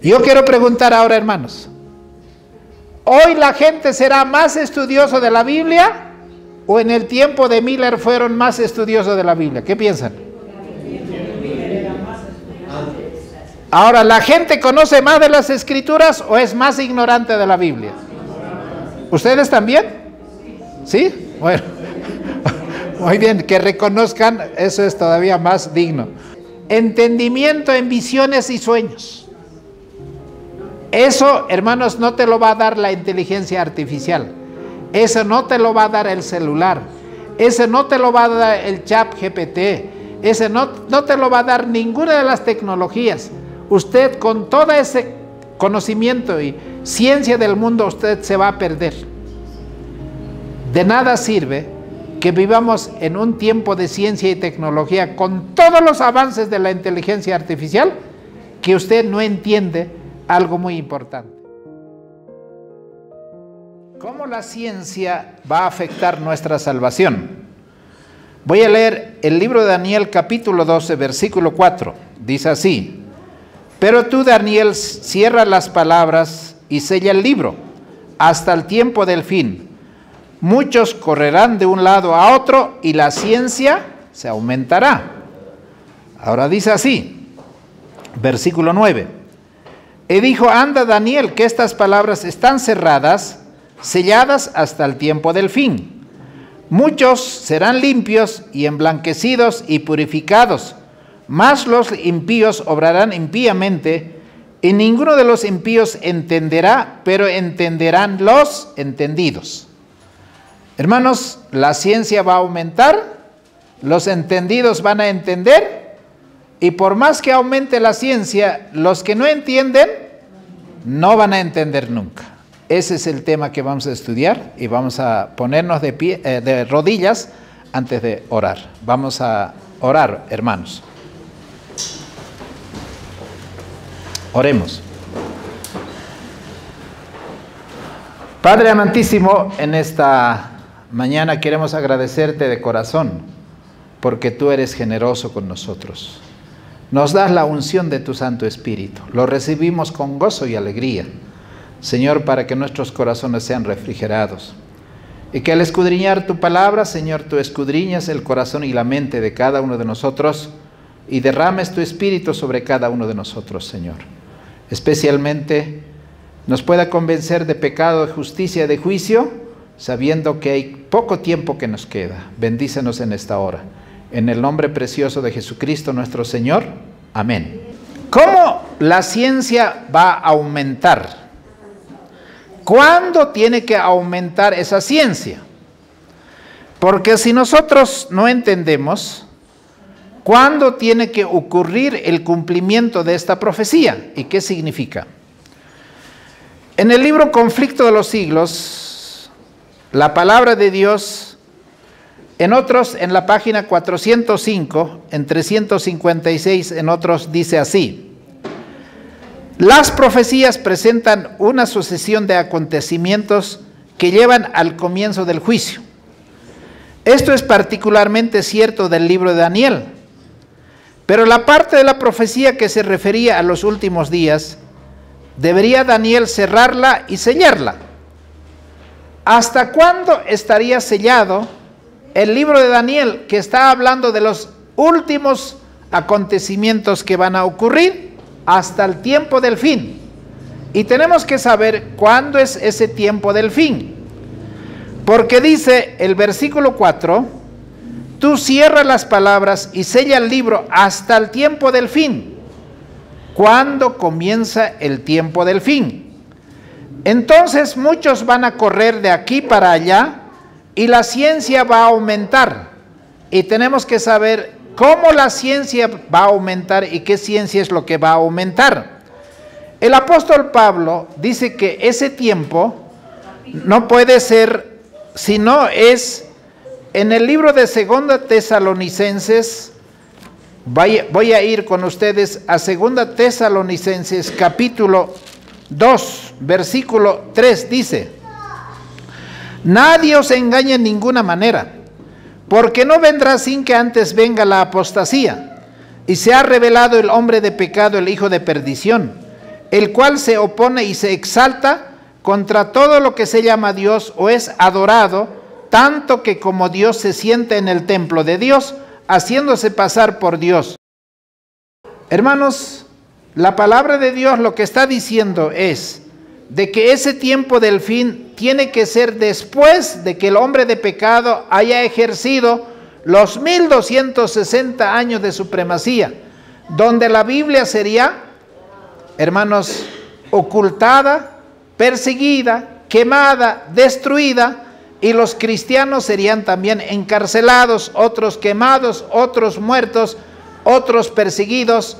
Yo quiero preguntar ahora, hermanos, ¿hoy la gente será más estudioso de la Biblia o en el tiempo de Miller fueron más estudiosos de la Biblia? ¿Qué piensan? Ahora, ¿la gente conoce más de las Escrituras o es más ignorante de la Biblia? ¿Ustedes también? ¿Sí? Bueno, muy bien, que reconozcan, eso es todavía más digno. Entendimiento en visiones y sueños. Eso, hermanos, no te lo va a dar la inteligencia artificial. Eso no te lo va a dar el celular. Eso no te lo va a dar el ChatGPT. Ese no te lo va a dar ninguna de las tecnologías. Usted con todo ese conocimiento y ciencia del mundo, usted se va a perder. De nada sirve que vivamos en un tiempo de ciencia y tecnología con todos los avances de la inteligencia artificial, que usted no entiende algo muy importante. ¿Cómo la ciencia va a afectar nuestra salvación? Voy a leer el libro de Daniel capítulo 12, versículo 4. Dice así: pero tú, Daniel, cierra las palabras y sella el libro hasta el tiempo del fin. Muchos correrán de un lado a otro y la ciencia se aumentará. Ahora dice así, versículo 9. Y dijo: anda, Daniel, que estas palabras están cerradas, selladas hasta el tiempo del fin. Muchos serán limpios y emblanquecidos y purificados, mas los impíos obrarán impíamente, y ninguno de los impíos entenderá, pero entenderán los entendidos. Hermanos, la ciencia va a aumentar, los entendidos van a entender, y por más que aumente la ciencia, los que no entienden, no van a entender nunca. Ese es el tema que vamos a estudiar, y vamos a ponernos de pie, de rodillas antes de orar. Vamos a orar, hermanos. Oremos. Padre amantísimo, en esta mañana queremos agradecerte de corazón, porque tú eres generoso con nosotros. Nos das la unción de tu Santo Espíritu. Lo recibimos con gozo y alegría, Señor, para que nuestros corazones sean refrigerados. Y que al escudriñar tu palabra, Señor, tú escudriñas el corazón y la mente de cada uno de nosotros y derrames tu Espíritu sobre cada uno de nosotros, Señor. Especialmente nos pueda convencer de pecado, de justicia y de juicio, sabiendo que hay poco tiempo que nos queda. Bendícenos en esta hora. En el nombre precioso de Jesucristo nuestro Señor. Amén. ¿Cómo la ciencia va a aumentar? ¿Cuándo tiene que aumentar esa ciencia? Porque si nosotros no entendemos, ¿cuándo tiene que ocurrir el cumplimiento de esta profecía? ¿Y qué significa? En el libro Conflicto de los Siglos, la palabra de Dios, en otros, en la página 405, en 356, en otros dice así: las profecías presentan una sucesión de acontecimientos que llevan al comienzo del juicio. Esto es particularmente cierto del libro de Daniel. Pero la parte de la profecía que se refería a los últimos días, debería Daniel cerrarla y sellarla. ¿Hasta cuándo estaría sellado el libro de Daniel, que está hablando de los últimos acontecimientos que van a ocurrir? Hasta el tiempo del fin. Y tenemos que saber cuándo es ese tiempo del fin. Porque dice el versículo 4, tú cierras las palabras y sella el libro hasta el tiempo del fin. ¿Cuándo comienza el tiempo del fin? Entonces muchos van a correr de aquí para allá y la ciencia va a aumentar. Y tenemos que saber cómo la ciencia va a aumentar y qué ciencia es lo que va a aumentar. El apóstol Pablo dice que ese tiempo no puede ser, sino es en el libro de 2 Tesalonicenses. Voy a ir con ustedes a 2 Tesalonicenses capítulo 2, versículo 3, dice: nadie os engañe en ninguna manera, porque no vendrá sin que antes venga la apostasía, y se ha revelado el hombre de pecado, el hijo de perdición, el cual se opone y se exalta contra todo lo que se llama Dios o es adorado, tanto que como Dios se sienta en el templo de Dios, haciéndose pasar por Dios. Hermanos, la palabra de Dios lo que está diciendo es de que ese tiempo del fin tiene que ser después de que el hombre de pecado haya ejercido los 1260 años de supremacía, donde la Biblia sería, hermanos, ocultada, perseguida, quemada, destruida, y los cristianos serían también encarcelados, otros quemados, otros muertos, otros perseguidos,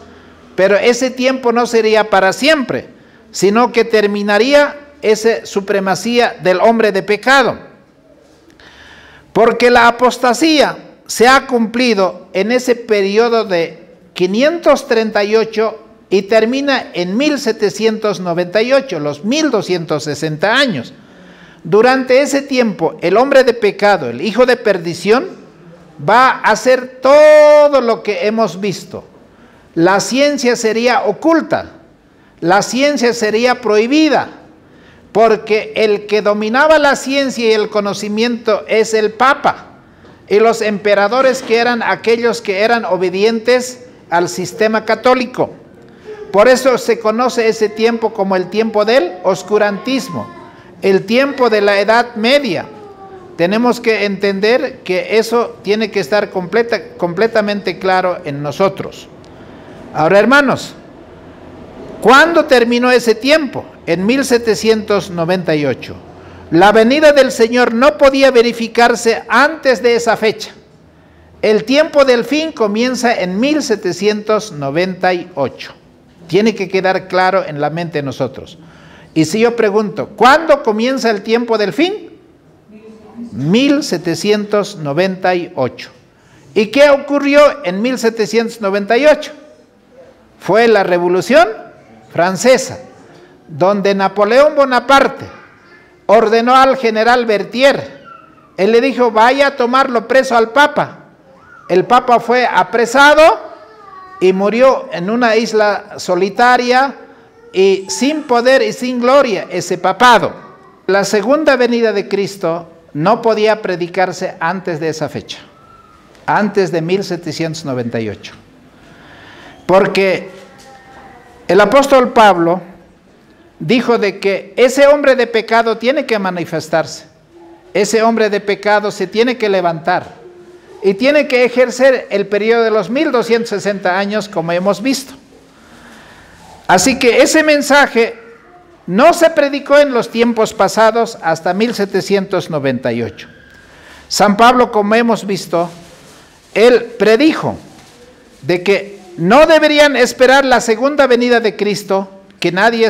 pero ese tiempo no sería para siempre, sino que terminaría esa supremacía del hombre de pecado. Porque la apostasía se ha cumplido en ese periodo de 538 y termina en 1798, los 1260 años. Durante ese tiempo, el hombre de pecado, el hijo de perdición, va a hacer todo lo que hemos visto. La ciencia sería oculta, la ciencia sería prohibida, porque el que dominaba la ciencia y el conocimiento es el Papa, y los emperadores que eran aquellos que eran obedientes al sistema católico. Por eso se conoce ese tiempo como el tiempo del oscurantismo, el tiempo de la Edad Media. Tenemos que entender que eso tiene que estar completamente claro en nosotros. Ahora, hermanos, ¿cuándo terminó ese tiempo? En 1798. La venida del Señor no podía verificarse antes de esa fecha. El tiempo del fin comienza en 1798. Tiene que quedar claro en la mente de nosotros. Y si yo pregunto, ¿cuándo comienza el tiempo del fin? 1798. ¿Y qué ocurrió en 1798? Fue la Revolución Francesa, donde Napoleón Bonaparte ordenó al general Berthier. Él le dijo, vaya a tomarlo preso al Papa. El Papa fue apresado y murió en una isla solitaria y sin poder y sin gloria ese papado. La segunda venida de Cristo no podía predicarse antes de esa fecha, antes de 1798. Porque el apóstol Pablo dijo de que ese hombre de pecado tiene que manifestarse. Ese hombre de pecado se tiene que levantar y tiene que ejercer el periodo de los 1260 años como hemos visto. Así que ese mensaje no se predicó en los tiempos pasados hasta 1798. San Pablo, como hemos visto, él predijo de que no deberían esperar la segunda venida de Cristo, que nadie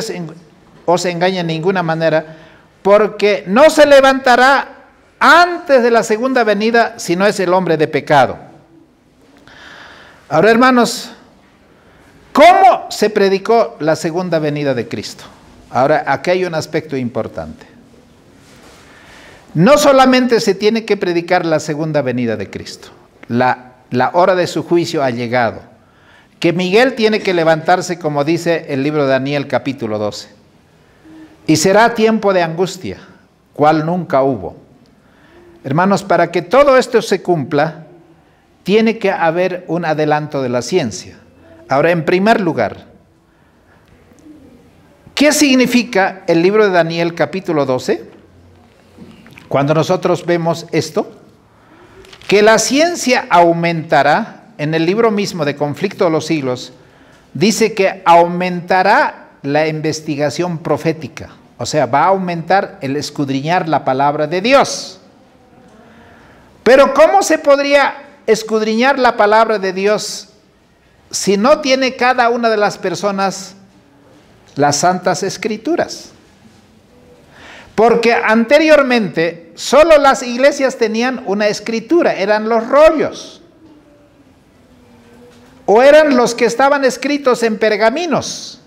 os engañe en ninguna manera, porque no se levantará antes de la segunda venida si no es el hombre de pecado. Ahora, hermanos, ¿cómo se predicó la segunda venida de Cristo? Ahora, aquí hay un aspecto importante. No solamente se tiene que predicar la segunda venida de Cristo, la hora de su juicio ha llegado, que Miguel tiene que levantarse, como dice el libro de Daniel capítulo 12, y será tiempo de angustia, cual nunca hubo. Hermanos, para que todo esto se cumpla, tiene que haber un adelanto de la ciencia. Ahora, en primer lugar, ¿qué significa el libro de Daniel capítulo 12? Cuando nosotros vemos esto, que la ciencia aumentará, en el libro mismo de Conflicto de los Siglos, dice que aumentará la investigación profética, o sea, va a aumentar el escudriñar la palabra de Dios. Pero ¿cómo se podría escudriñar la palabra de Dios si no tiene cada una de las personas las santas escrituras? Porque anteriormente solo las iglesias tenían una escritura, eran los rollos, o eran los que estaban escritos en pergaminos,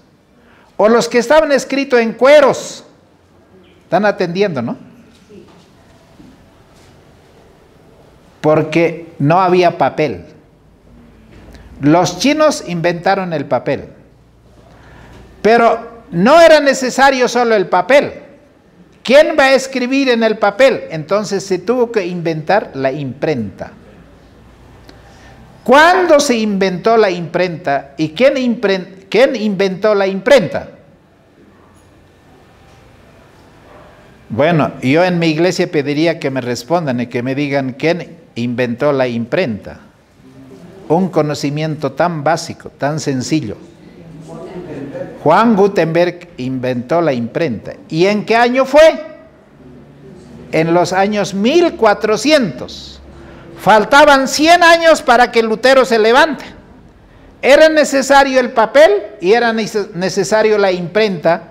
o los que estaban escritos en cueros. ¿Están atendiendo, no? Porque no había papel. Los chinos inventaron el papel. Pero no era necesario solo el papel. ¿Quién va a escribir en el papel? Entonces se tuvo que inventar la imprenta. ¿Cuándo se inventó la imprenta? ¿Y quién inventó la imprenta? Bueno, yo en mi iglesia pediría que me respondan y que me digan quién inventó la imprenta. Un conocimiento tan básico, tan sencillo. Juan Gutenberg inventó la imprenta. ¿Y en qué año fue? En los años 1400. Faltaban 100 años para que Lutero se levante. Era necesario el papel y era necesario la imprenta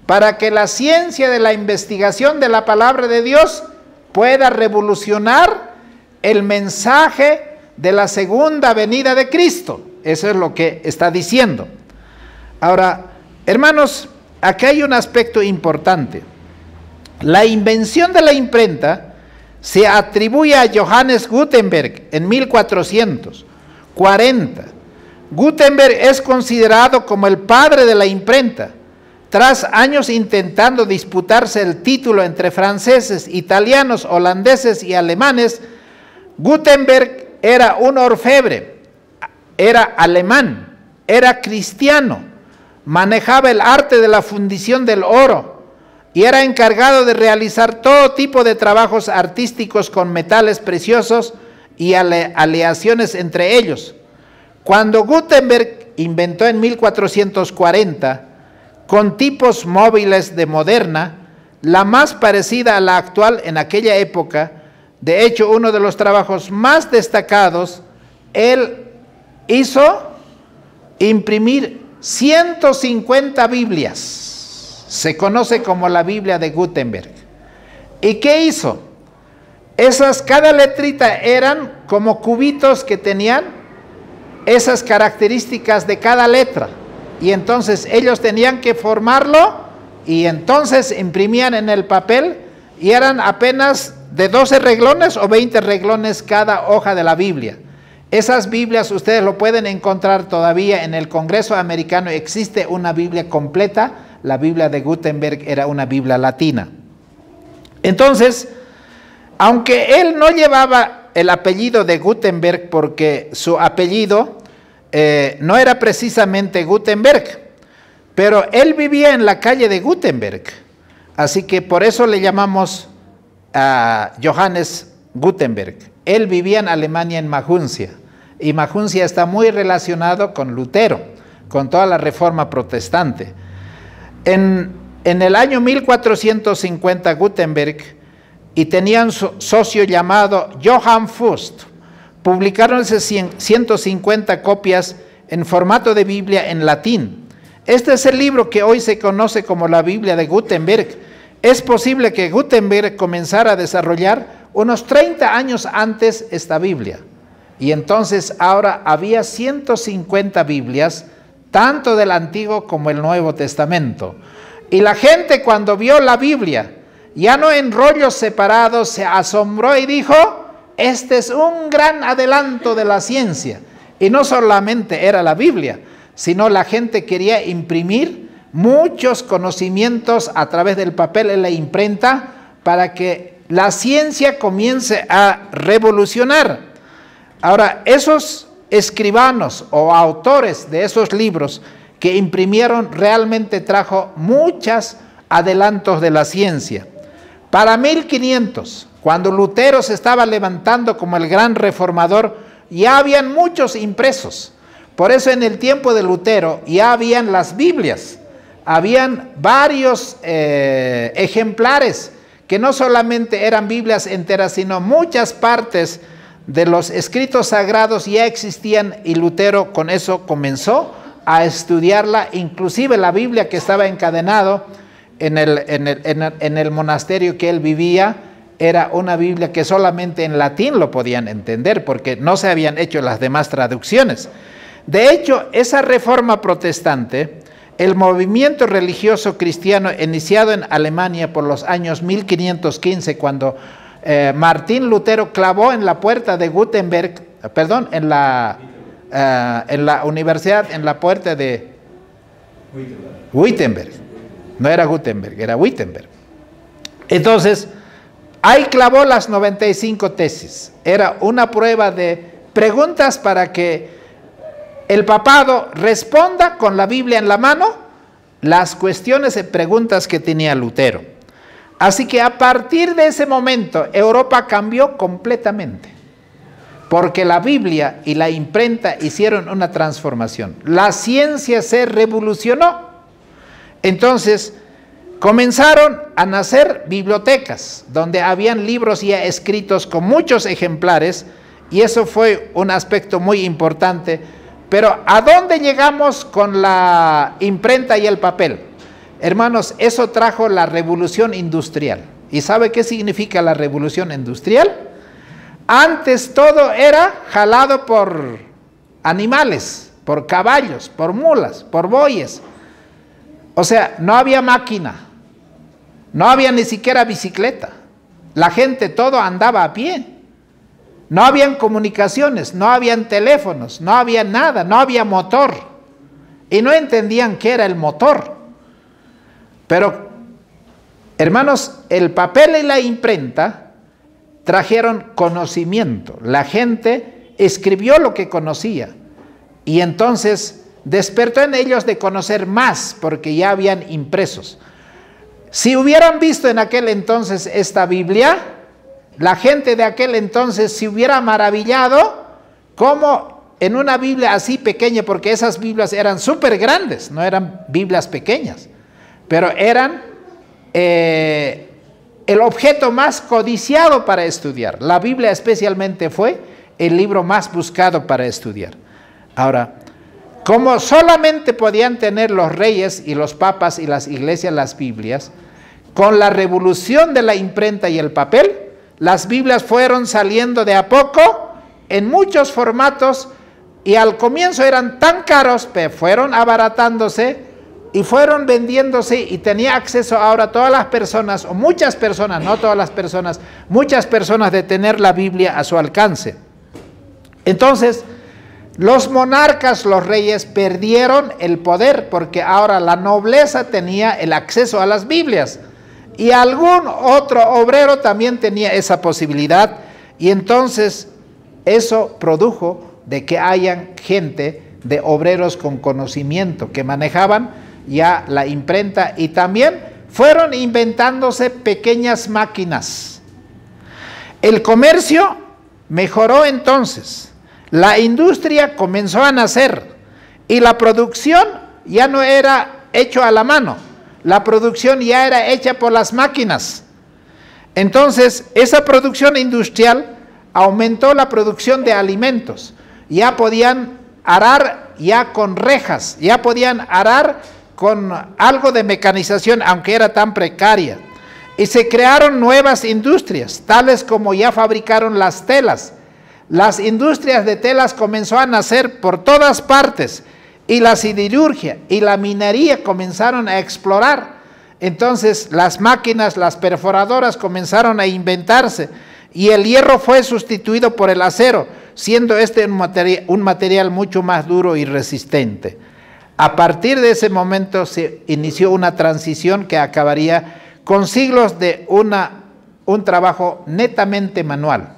para que la ciencia de la investigación de la palabra de Dios pueda revolucionar el mensaje de la segunda venida de Cristo. Eso es lo que está diciendo. Ahora, hermanos, aquí hay un aspecto importante. La invención de la imprenta se atribuye a Johannes Gutenberg en 1440. Gutenberg es considerado como el padre de la imprenta. Tras años intentando disputarse el título entre franceses, italianos, holandeses y alemanes, Gutenberg era un orfebre, era alemán, era cristiano, manejaba el arte de la fundición del oro y era encargado de realizar todo tipo de trabajos artísticos con metales preciosos y aleaciones entre ellos. Cuando Gutenberg inventó en 1440, con tipos móviles de moderna, la más parecida a la actual en aquella época, de hecho uno de los trabajos más destacados, él hizo imprimir 150 Biblias. Se conoce como la Biblia de Gutenberg. ¿Y qué hizo? Cada letrita eran como cubitos que tenían esas características de cada letra. Y entonces ellos tenían que formarlo y entonces imprimían en el papel y eran apenas de 12 renglones o 20 renglones cada hoja de la Biblia. Esas Biblias ustedes lo pueden encontrar todavía en el Congreso Americano. Existe una Biblia completa. La Biblia de Gutenberg era una Biblia latina. Entonces, aunque él no llevaba el apellido de Gutenberg porque su apellido no era precisamente Gutenberg, pero él vivía en la calle de Gutenberg, así que por eso le llamamos a Johannes Gutenberg. Él vivía en Alemania, en Maguncia, y Maguncia está muy relacionado con Lutero, con toda la reforma protestante. En el año 1450 Gutenberg, y tenía un socio llamado Johann Fust, publicaron 150 copias en formato de Biblia en latín. Este es el libro que hoy se conoce como la Biblia de Gutenberg. Es posible que Gutenberg comenzara a desarrollar unos 30 años antes esta Biblia. Y entonces ahora había 150 Biblias, tanto del Antiguo como el Nuevo Testamento. Y la gente cuando vio la Biblia, ya no en rollos separados, se asombró y dijo: este es un gran adelanto de la ciencia. Y no solamente era la Biblia, sino la gente quería imprimir muchos conocimientos a través del papel en la imprenta para que la ciencia comience a revolucionar. Ahora, esos escribanos o autores de esos libros que imprimieron realmente trajo muchos adelantos de la ciencia. Para 1500, cuando Lutero se estaba levantando como el gran reformador, ya habían muchos impresos. Por eso en el tiempo de Lutero ya habían las Biblias, habían varios ejemplares que no solamente eran Biblias enteras, sino muchas partes de los escritos sagrados ya existían y Lutero con eso comenzó a estudiarla, inclusive la Biblia que estaba encadenado en el monasterio que él vivía, era una Biblia que solamente en latín lo podían entender porque no se habían hecho las demás traducciones. De hecho, esa reforma protestante, el movimiento religioso cristiano iniciado en Alemania por los años 1515, cuando Martín Lutero clavó en la puerta de Gutenberg, en la universidad, en la puerta de Wittenberg. No era Gutenberg, era Wittenberg. Entonces, ahí clavó las 95 tesis. Era una prueba de preguntas para que el papado responda con la Biblia en la mano las cuestiones y preguntas que tenía Lutero. Así que a partir de ese momento, Europa cambió completamente, porque la Biblia y la imprenta hicieron una transformación. La ciencia se revolucionó. Entonces, comenzaron a nacer bibliotecas, donde habían libros ya escritos con muchos ejemplares, y eso fue un aspecto muy importante. Pero ¿a dónde llegamos con la imprenta y el papel? Hermanos, eso trajo la revolución industrial. ¿Y sabe qué significa la revolución industrial? Antes todo era jalado por animales, por caballos, por mulas, por bueyes. O sea, no había máquina, no había ni siquiera bicicleta. La gente todo andaba a pie. No habían comunicaciones, no habían teléfonos, no había nada, no había motor. Y no entendían qué era el motor. Pero, hermanos, el papel y la imprenta trajeron conocimiento. La gente escribió lo que conocía. Y entonces despertó en ellos de conocer más, porque ya habían impresos. Si hubieran visto en aquel entonces esta Biblia, la gente de aquel entonces se hubiera maravillado cómo en una Biblia así pequeña, porque esas Biblias eran súper grandes, no eran Biblias pequeñas, pero eran el objeto más codiciado para estudiar. La Biblia especialmente fue el libro más buscado para estudiar. Ahora, como solamente podían tener los reyes y los papas y las iglesias las Biblias, con la revolución de la imprenta y el papel, las Biblias fueron saliendo de a poco en muchos formatos, y al comienzo eran tan caros, pero fueron abaratándose y fueron vendiéndose, y tenía acceso ahora todas las personas, o muchas personas, no todas las personas, muchas personas, de tener la Biblia a su alcance. Entonces, los monarcas, los reyes, perdieron el poder, porque ahora la nobleza tenía el acceso a las Biblias. Y algún otro obrero también tenía esa posibilidad, y entonces eso produjo de que hayan gente de obreros con conocimiento que manejaban ya la imprenta, y también fueron inventándose pequeñas máquinas. El comercio mejoró entonces, la industria comenzó a nacer, y la producción ya no era hecho a la mano. La producción ya era hecha por las máquinas. Entonces, esa producción industrial aumentó la producción de alimentos. Ya podían arar ya con rejas, ya podían arar con algo de mecanización, aunque era tan precaria. Y se crearon nuevas industrias, tales como ya fabricaron las telas. Las industrias de telas comenzó a nacer por todas partes, y la siderurgia y la minería comenzaron a explorar. Entonces las máquinas, las perforadoras comenzaron a inventarse, y el hierro fue sustituido por el acero, siendo este un material mucho más duro y resistente. A partir de ese momento se inició una transición que acabaría con siglos de un trabajo netamente manual.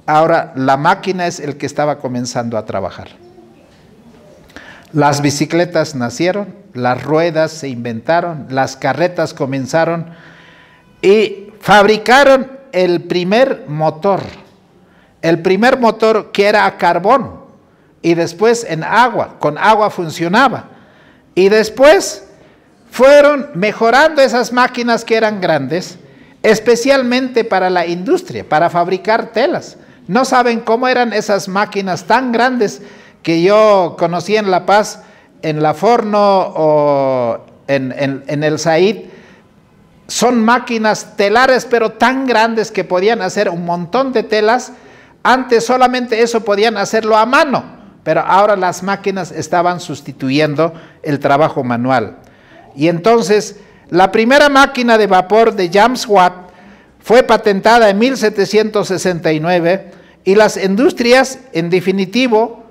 Ahora la máquina es el que estaba comenzando a trabajar. Las bicicletas nacieron, las ruedas se inventaron, las carretas comenzaron, y fabricaron el primer motor que era a carbón, y después en agua, con agua funcionaba. Y después fueron mejorando esas máquinas que eran grandes, especialmente para la industria, para fabricar telas. No saben cómo eran esas máquinas tan grandes que yo conocí en La Paz, en La Forno o en el Said. Son máquinas telares, pero tan grandes que podían hacer un montón de telas. Antes solamente eso podían hacerlo a mano, pero ahora las máquinas estaban sustituyendo el trabajo manual. Y entonces la primera máquina de vapor de James Watt fue patentada en 1769, y las industrias en definitivo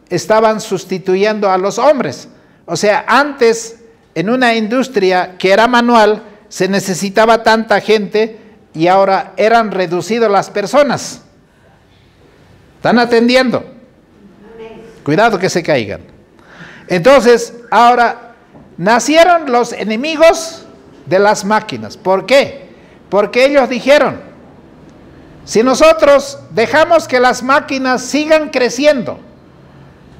estaban sustituyendo a los hombres. O sea, antes en una industria que era manual, se necesitaba tanta gente y ahora eran reducidas las personas. ¿Están atendiendo? Cuidado que se caigan. Entonces, ahora nacieron los enemigos de las máquinas. ¿Por qué? Porque ellos dijeron, si nosotros dejamos que las máquinas sigan creciendo,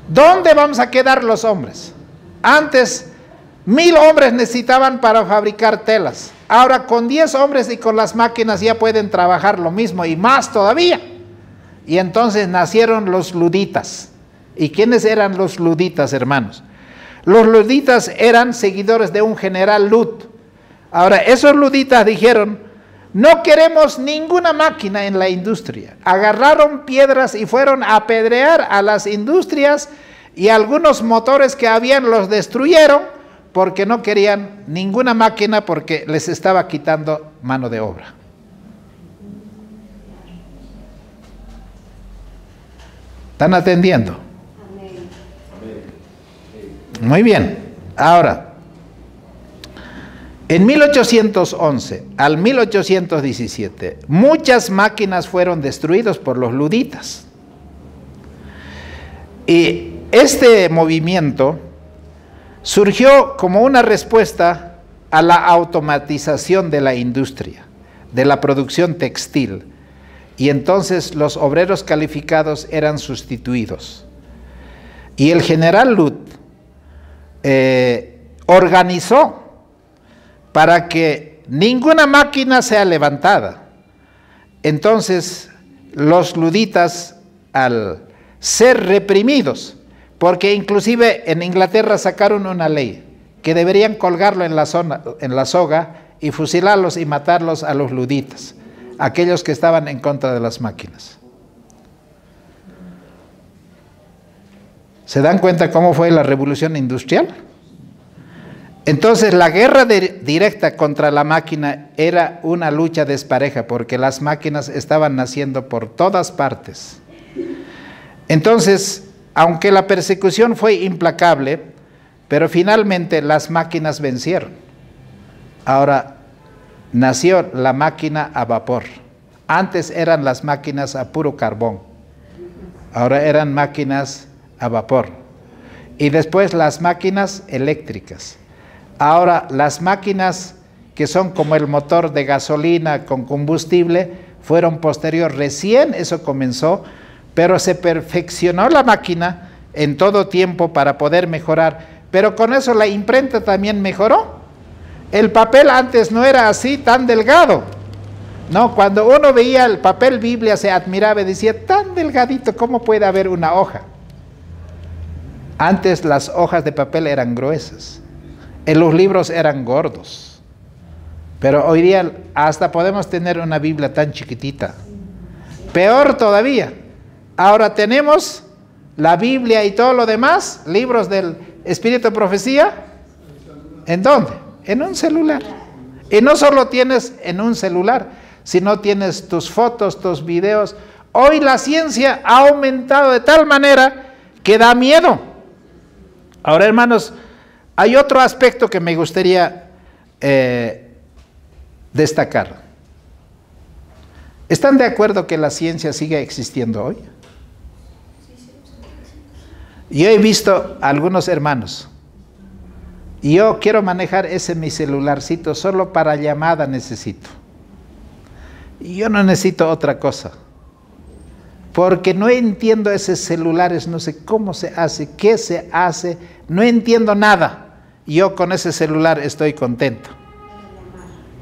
¿dónde vamos a quedar los hombres? Antes, 1000 hombres necesitaban para fabricar telas. Ahora con 10 hombres y con las máquinas ya pueden trabajar lo mismo y más todavía. Y entonces nacieron los luditas. ¿Y quiénes eran los luditas, hermanos? Los luditas eran seguidores de un general Lut. Ahora, esos luditas dijeron, no queremos ninguna máquina en la industria. Agarraron piedras y fueron a apedrear a las industrias y algunos motores que habían los destruyeron porque no querían ninguna máquina porque les estaba quitando mano de obra. ¿Están atendiendo? Muy bien. Ahora, en 1811 al 1817, muchas máquinas fueron destruidas por los luditas. Y este movimiento surgió como una respuesta a la automatización de la industria, de la producción textil. Y entonces los obreros calificados eran sustituidos. Y el general Lut organizó para que ninguna máquina sea levantada. Entonces los luditas, al ser reprimidos, porque inclusive en Inglaterra sacaron una ley que deberían colgarlo en la soga y fusilarlos y matarlos a los luditas, aquellos que estaban en contra de las máquinas. ¿Se dan cuenta cómo fue la revolución industrial? Entonces la guerra directa contra la máquina era una lucha despareja porque las máquinas estaban naciendo por todas partes. Entonces, aunque la persecución fue implacable, pero finalmente las máquinas vencieron. Ahora nació la máquina a vapor. Antes eran las máquinas a puro carbón. Ahora eran máquinas a vapor. Y después las máquinas eléctricas. Ahora las máquinas que son como el motor de gasolina con combustible fueron posterior. Recién eso comenzó, pero se perfeccionó la máquina en todo tiempo para poder mejorar. Pero con eso la imprenta también mejoró. El papel antes no era así tan delgado. No, cuando uno veía el papel Biblia se admiraba y decía, tan delgadito, ¿cómo puede haber una hoja? Antes las hojas de papel eran gruesas. En los libros eran gordos. Pero hoy día hasta podemos tener una Biblia tan chiquitita. Peor todavía. Ahora tenemos la Biblia y todo lo demás, libros del Espíritu de Profecía. ¿En dónde? En un celular. Y no solo tienes en un celular, sino tienes tus fotos, tus videos. Hoy la ciencia ha aumentado de tal manera que da miedo. Ahora, hermanos, hay otro aspecto que me gustaría destacar. ¿Están de acuerdo que la ciencia sigue existiendo hoy? Yo he visto a algunos hermanos, y yo quiero manejar ese mi celularcito, solo para llamada necesito. Y yo no necesito otra cosa, porque no entiendo esos celulares, no sé cómo se hace, qué se hace, no entiendo nada. Yo con ese celular estoy contento.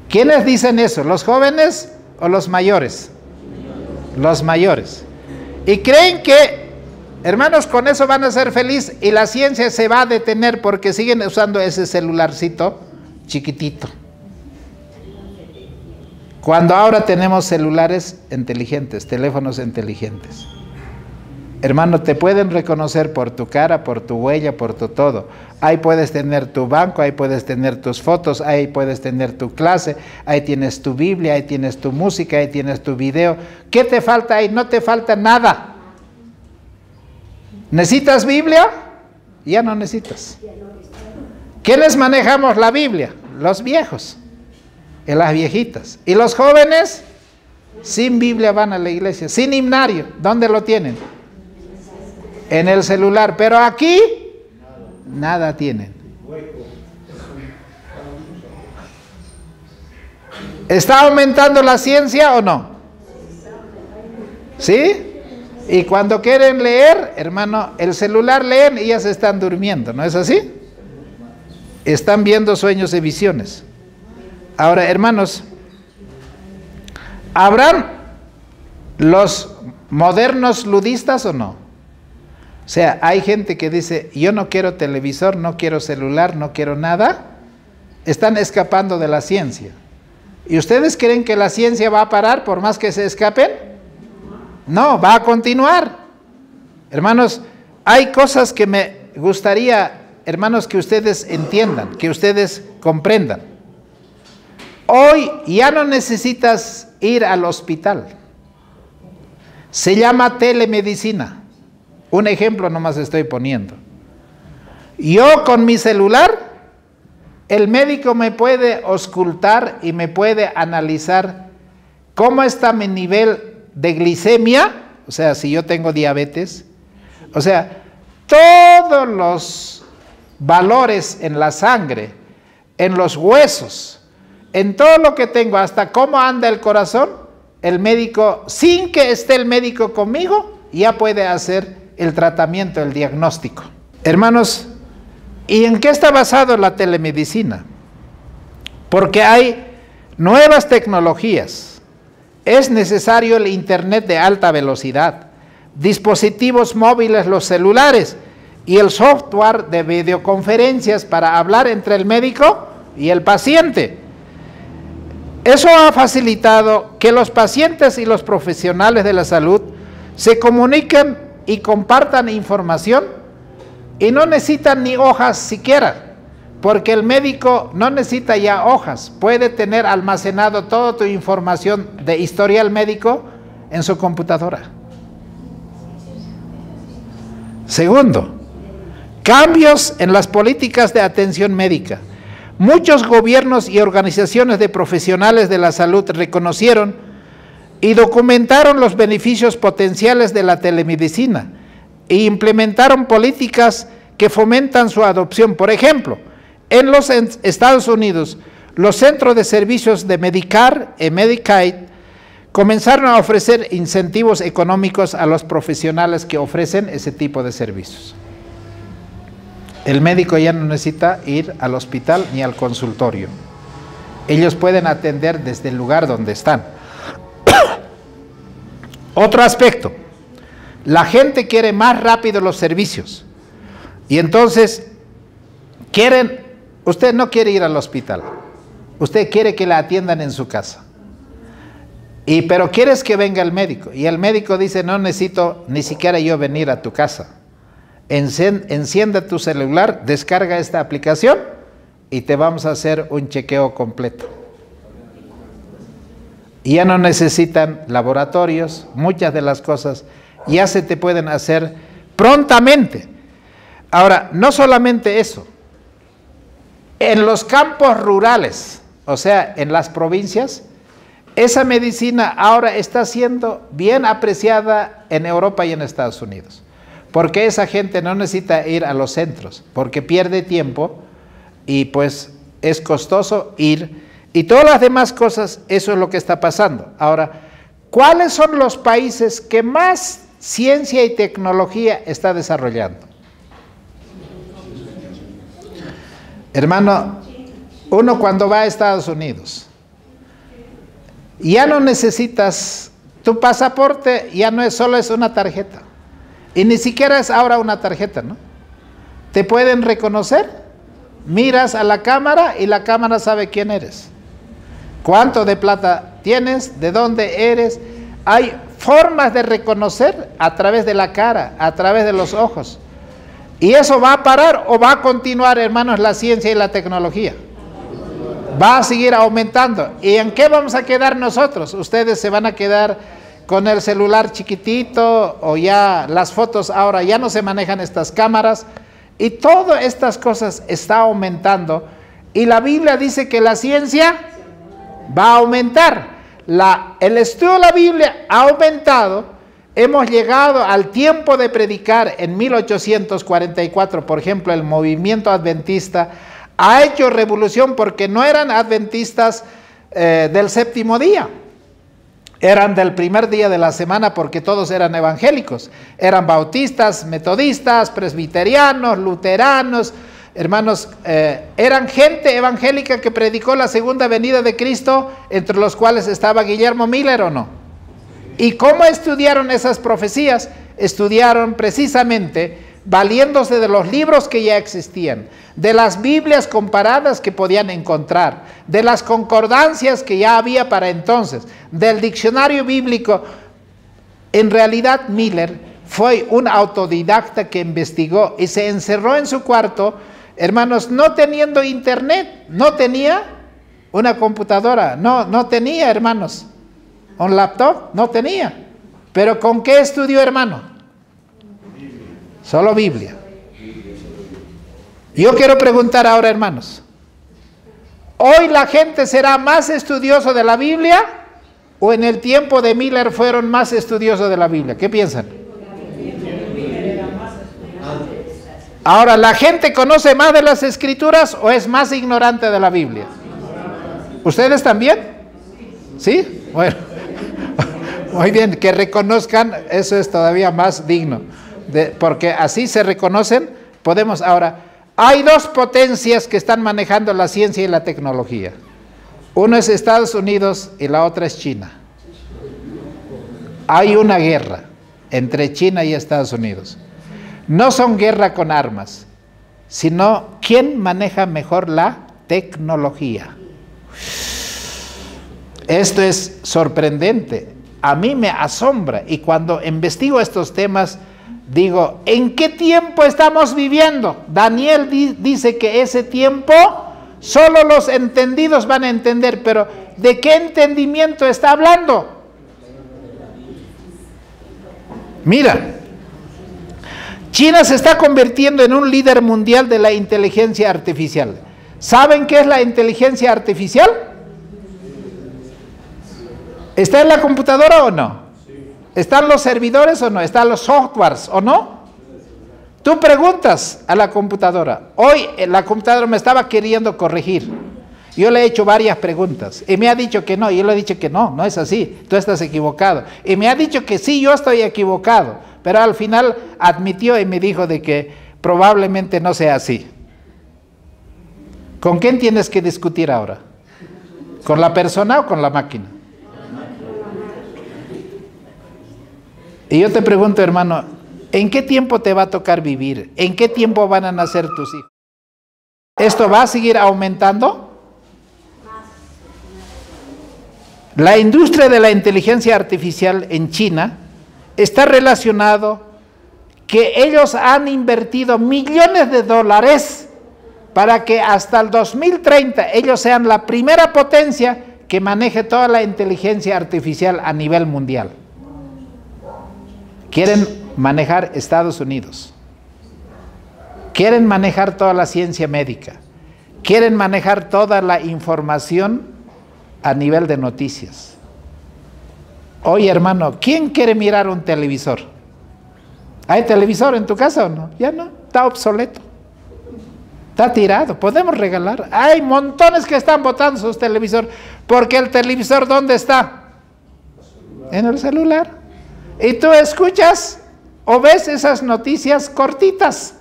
¿Quiénes dicen eso? ¿Los jóvenes o los mayores? Los mayores. Y creen que, hermanos, con eso van a ser felices y la ciencia se va a detener porque siguen usando ese celularcito chiquitito. Cuando ahora tenemos celulares inteligentes, teléfonos inteligentes. Hermano, te pueden reconocer por tu cara, por tu huella, por tu todo. Ahí puedes tener tu banco, ahí puedes tener tus fotos, ahí puedes tener tu clase, ahí tienes tu Biblia, ahí tienes tu música, ahí tienes tu video. ¿Qué te falta ahí? No te falta nada. ¿Necesitas Biblia? Ya no necesitas. ¿Quiénes manejamos la Biblia? Los viejos y las viejitas. ¿Y los jóvenes? Sin Biblia van a la iglesia, sin himnario. ¿Dónde lo tienen? En el celular. Pero aquí, nada tienen. ¿Está aumentando la ciencia o no? ¿Sí? Y cuando quieren leer, hermano, el celular leen y ya se están durmiendo, ¿no es así? Están viendo sueños y visiones. Ahora, hermanos, ¿habrán los modernos ludistas o no? O sea, hay gente que dice, yo no quiero televisor, no quiero celular, no quiero nada. Están escapando de la ciencia. ¿Y ustedes creen que la ciencia va a parar por más que se escapen? No, va a continuar. Hermanos, hay cosas que me gustaría, hermanos, que ustedes entiendan, que ustedes comprendan. Hoy ya no necesitas ir al hospital. Se llama telemedicina. Un ejemplo nomás estoy poniendo. Yo con mi celular, el médico me puede auscultar y me puede analizar cómo está mi nivel de glicemia, o sea, si yo tengo diabetes, o sea, todos los valores en la sangre, en los huesos, en todo lo que tengo, hasta cómo anda el corazón, el médico, sin que esté el médico conmigo, ya puede hacer el tratamiento, el diagnóstico. Hermanos, ¿y en qué está basado la telemedicina? Porque hay nuevas tecnologías. Es necesario el internet de alta velocidad, dispositivos móviles, los celulares y el software de videoconferencias para hablar entre el médico y el paciente. Eso ha facilitado que los pacientes y los profesionales de la salud se comuniquen y compartan información y no necesitan ni hojas siquiera, porque el médico no necesita ya hojas, puede tener almacenado toda tu información de historial médico en su computadora. Segundo, cambios en las políticas de atención médica. Muchos gobiernos y organizaciones de profesionales de la salud reconocieron y documentaron los beneficios potenciales de la telemedicina e implementaron políticas que fomentan su adopción. Por ejemplo, en los Estados Unidos, los centros de servicios de Medicare y Medicaid comenzaron a ofrecer incentivos económicos a los profesionales que ofrecen ese tipo de servicios. El médico ya no necesita ir al hospital ni al consultorio. Ellos pueden atender desde el lugar donde están. Otro aspecto, la gente quiere más rápido los servicios y entonces usted no quiere ir al hospital, usted quiere que la atiendan en su casa, pero quieres que venga el médico y el médico dice no necesito ni siquiera yo venir a tu casa, enciende tu celular, descarga esta aplicación y te vamos a hacer un chequeo completo. Y ya no necesitan laboratorios, muchas de las cosas ya se te pueden hacer prontamente. Ahora, no solamente eso, en los campos rurales, o sea, en las provincias, esa medicina ahora está siendo bien apreciada en Europa y en Estados Unidos, porque esa gente no necesita ir a los centros, porque pierde tiempo y pues es costoso ir. Y todas las demás cosas, eso es lo que está pasando. Ahora, ¿cuáles son los países que más ciencia y tecnología está desarrollando? Hermano, uno cuando va a Estados Unidos, ya no necesitas, tu pasaporte ya no es solo es una tarjeta. Y ni siquiera es ahora una tarjeta, ¿no? Te pueden reconocer, miras a la cámara y la cámara sabe quién eres. ¿Cuánto de plata tienes? ¿De dónde eres? Hay formas de reconocer a través de la cara, a través de los ojos. ¿Y eso va a parar o va a continuar, hermanos, la ciencia y la tecnología? Va a seguir aumentando. ¿Y en qué vamos a quedar nosotros? Ustedes se van a quedar con el celular chiquitito o ya las fotos ahora ya no se manejan estas cámaras. Y todas estas cosas están aumentando. Y la Biblia dice que la ciencia va a aumentar. El estudio de la Biblia ha aumentado. Hemos llegado al tiempo de predicar en 1844, por ejemplo, el movimiento adventista ha hecho revolución porque no eran adventistas del séptimo día. Eran del primer día de la semana porque todos eran evangélicos. Eran bautistas, metodistas, presbiterianos, luteranos. Hermanos, eran gente evangélica que predicó la segunda venida de Cristo, entre los cuales estaba Guillermo Miller, ¿o no? ¿Y cómo estudiaron esas profecías? Estudiaron precisamente valiéndose de los libros que ya existían, de las Biblias comparadas que podían encontrar, de las concordancias que ya había para entonces, del diccionario bíblico. En realidad Miller fue un autodidacta que investigó y se encerró en su cuarto, hermanos, no teniendo internet, no tenía una computadora, no tenía, hermanos, un laptop, no tenía. Pero ¿con qué estudió, hermano? Solo Biblia. Yo quiero preguntar ahora, hermanos, ¿hoy la gente será más estudioso de la Biblia o en el tiempo de Miller fueron más estudiosos de la Biblia? ¿Qué piensan? Ahora, ¿la gente conoce más de las Escrituras o es más ignorante de la Biblia? ¿Ustedes también? ¿Sí? Bueno, muy bien, que reconozcan, eso es todavía más digno, porque así se reconocen, podemos ahora. Hay dos potencias que están manejando la ciencia y la tecnología. Uno es Estados Unidos y la otra es China. Hay una guerra entre China y Estados Unidos. No son guerra con armas, sino quién maneja mejor la tecnología. Esto es sorprendente. A mí me asombra y cuando investigo estos temas digo, ¿en qué tiempo estamos viviendo? Daniel dice que ese tiempo solo los entendidos van a entender, pero ¿de qué entendimiento está hablando? Mira, China se está convirtiendo en un líder mundial de la inteligencia artificial. ¿Saben qué es la inteligencia artificial? ¿Está en la computadora o no? ¿Están los servidores o no? ¿Están los softwares o no? Tú preguntas a la computadora. Hoy la computadora me estaba queriendo corregir. Yo le he hecho varias preguntas y me ha dicho que no. Yo le he dicho que no, no es así. Tú estás equivocado. Y me ha dicho que sí, yo estoy equivocado. Pero al final admitió y me dijo de que probablemente no sea así. ¿Con quién tienes que discutir ahora? ¿Con la persona o con la máquina? Y yo te pregunto, hermano, ¿en qué tiempo te va a tocar vivir? ¿En qué tiempo van a nacer tus hijos? ¿Esto va a seguir aumentando? La industria de la inteligencia artificial en China está relacionado que ellos han invertido millones de dólares para que hasta el 2030 ellos sean la primera potencia que maneje toda la inteligencia artificial a nivel mundial. Quieren manejar Estados Unidos, quieren manejar toda la ciencia médica, quieren manejar toda la información a nivel de noticias. Oye, hermano, ¿quién quiere mirar un televisor? ¿Hay televisor en tu casa o no? Ya no, está obsoleto, está tirado, podemos regalar. Hay montones que están botando sus televisores, porque el televisor ¿dónde está? En el celular. Y tú escuchas o ves esas noticias cortitas,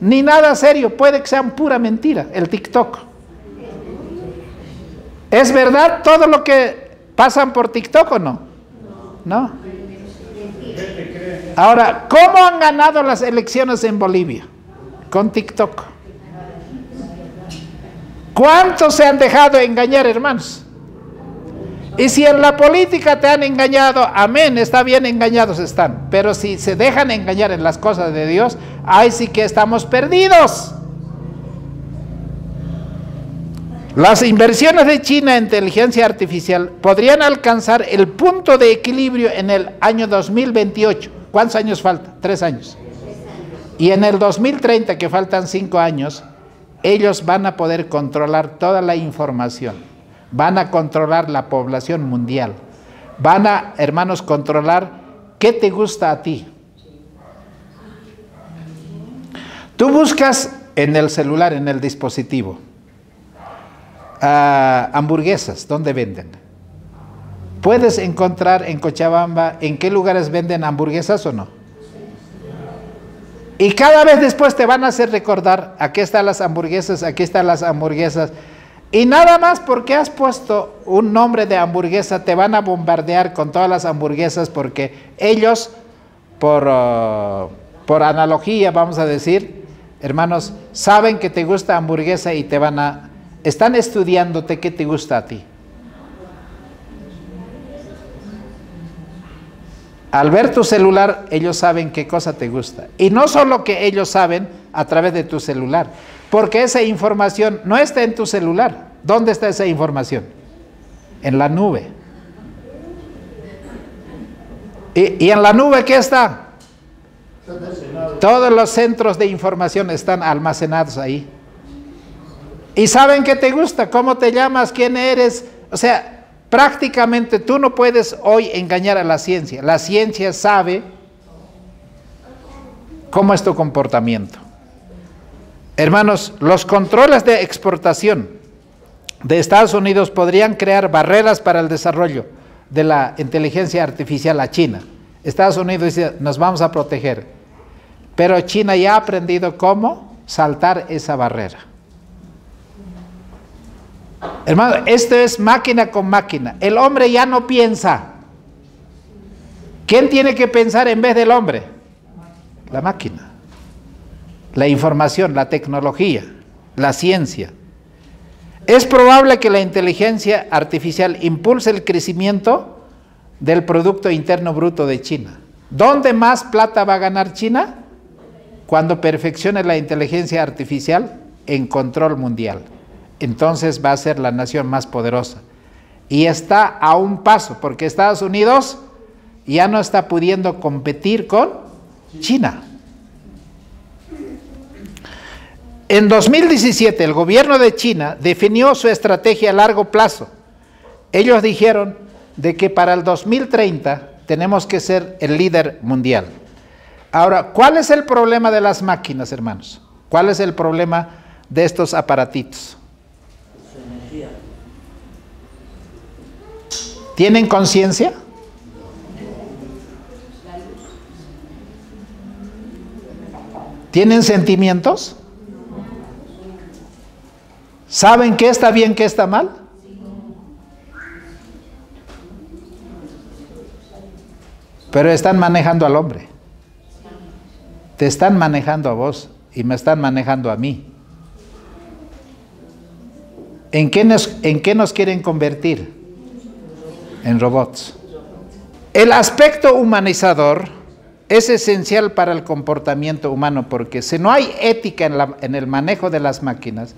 ni nada serio, puede que sean pura mentira, el TikTok. ¿Es verdad todo lo que pasan por TikTok o no? No. Ahora, ¿cómo han ganado las elecciones en Bolivia? Con TikTok. ¿Cuántos se han dejado engañar, hermanos? Y si en la política te han engañado, amén, está bien, engañados están. Pero si se dejan engañar en las cosas de Dios, ahí sí que estamos perdidos. Las inversiones de China en inteligencia artificial podrían alcanzar el punto de equilibrio en el año 2028. ¿Cuántos años falta? 3 años. Y en el 2030, que faltan 5 años, ellos van a poder controlar toda la información. Van a controlar la población mundial. Van a, hermanos, controlar qué te gusta a ti. Tú buscas en el celular, en el dispositivo, hamburguesas, ¿dónde venden? ¿Puedes encontrar en Cochabamba en qué lugares venden hamburguesas o no? Y cada vez después te van a hacer recordar, aquí están las hamburguesas, aquí están las hamburguesas. Y nada más porque has puesto un nombre de hamburguesa, te van a bombardear con todas las hamburguesas, porque ellos, por analogía, vamos a decir, hermanos, saben que te gusta hamburguesa y están estudiándote qué te gusta a ti. Al ver tu celular, ellos saben qué cosa te gusta. Y no solo que ellos saben a través de tu celular, porque esa información no está en tu celular. ¿Dónde está esa información? En la nube. ¿Y en la nube qué está? Todos los centros de información están almacenados ahí. Y saben qué te gusta, cómo te llamas, quién eres. O sea, prácticamente tú no puedes hoy engañar a la ciencia. La ciencia sabe cómo es tu comportamiento. Hermanos, los controles de exportación de Estados Unidos podrían crear barreras para el desarrollo de la inteligencia artificial a China. Estados Unidos dice, nos vamos a proteger. Pero China ya ha aprendido cómo saltar esa barrera. Hermano, esto es máquina con máquina. El hombre ya no piensa. ¿Quién tiene que pensar en vez del hombre? La máquina. La información, la tecnología, la ciencia. Es probable que la inteligencia artificial impulse el crecimiento del Producto Interno Bruto de China. ¿Dónde más plata va a ganar China? Cuando perfeccione la inteligencia artificial en control mundial. Entonces va a ser la nación más poderosa. Y está a un paso, porque Estados Unidos ya no está pudiendo competir con China. En 2017, el gobierno de China definió su estrategia a largo plazo. Ellos dijeron de que para el 2030 tenemos que ser el líder mundial. Ahora, ¿cuál es el problema de las máquinas, hermanos? ¿Cuál es el problema de estos aparatitos? ¿Tienen conciencia? ¿Tienen sentimientos? ¿Saben qué está bien, qué está mal? Pero están manejando al hombre. Te están manejando a vos y me están manejando a mí. ¿En qué nos quieren convertir? En robots. El aspecto humanizador es esencial para el comportamiento humano, porque si no hay ética en el manejo de las máquinas,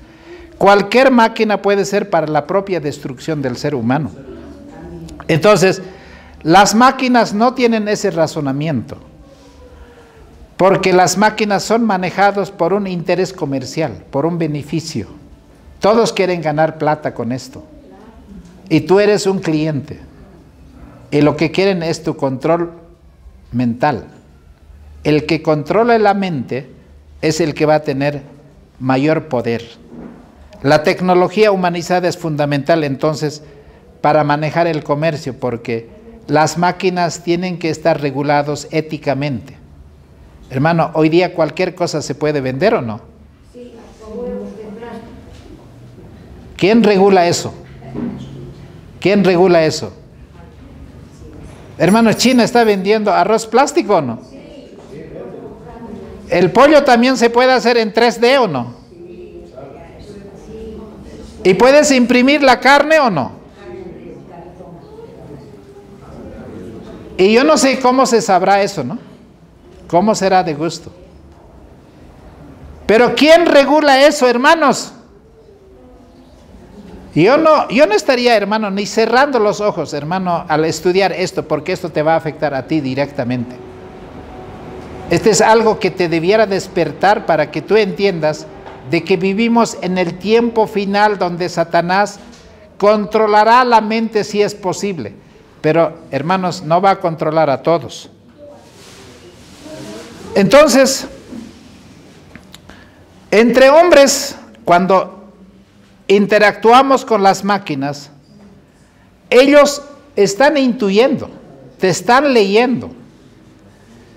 cualquier máquina puede ser para la propia destrucción del ser humano. Entonces, las máquinas no tienen ese razonamiento, porque las máquinas son manejadas por un interés comercial, por un beneficio. Todos quieren ganar plata con esto. Y tú eres un cliente. Y lo que quieren es tu control mental. El que controla la mente es el que va a tener mayor poder. La tecnología humanizada es fundamental entonces para manejar el comercio, porque las máquinas tienen que estar regulados éticamente. Hermano, hoy día cualquier cosa se puede vender ¿o no? Sí. ¿Quién regula eso? ¿Quién regula eso? Hermano, ¿China está vendiendo arroz plástico o no? ¿El pollo también se puede hacer en 3D o no? ¿Y puedes imprimir la carne o no? Y yo no sé cómo se sabrá eso, ¿no? ¿Cómo será de gusto? Pero ¿quién regula eso, hermanos? Yo no estaría, hermano, ni cerrando los ojos, hermano, al estudiar esto, porque esto te va a afectar a ti directamente. Este es algo que te debiera despertar para que tú entiendas de que vivimos en el tiempo final donde Satanás controlará la mente si es posible. Pero, hermanos, no va a controlar a todos. Entonces, entre hombres, cuando interactuamos con las máquinas, ellos están intuyendo, te están leyendo,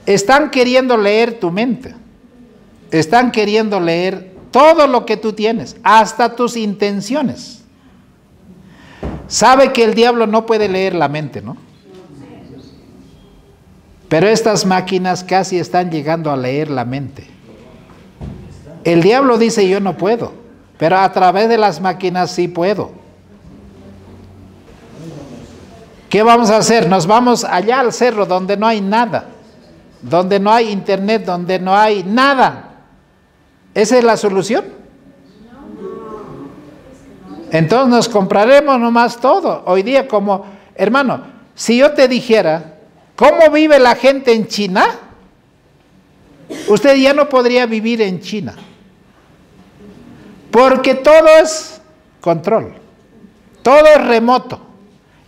están queriendo leer tu mente, están queriendo leer todo lo que tú tienes, hasta tus intenciones. Sabe que el diablo no puede leer la mente, ¿no? Pero estas máquinas casi están llegando a leer la mente. El diablo dice, yo no puedo, pero a través de las máquinas sí puedo. ¿Qué vamos a hacer? Nos vamos allá al cerro donde no hay nada, donde no hay internet, donde no hay nada. ¿Esa es la solución? Entonces nos compraremos nomás todo. Hoy día como, hermano, si yo te dijera, ¿cómo vive la gente en China? Usted ya no podría vivir en China. Porque todo es control. Todo es remoto.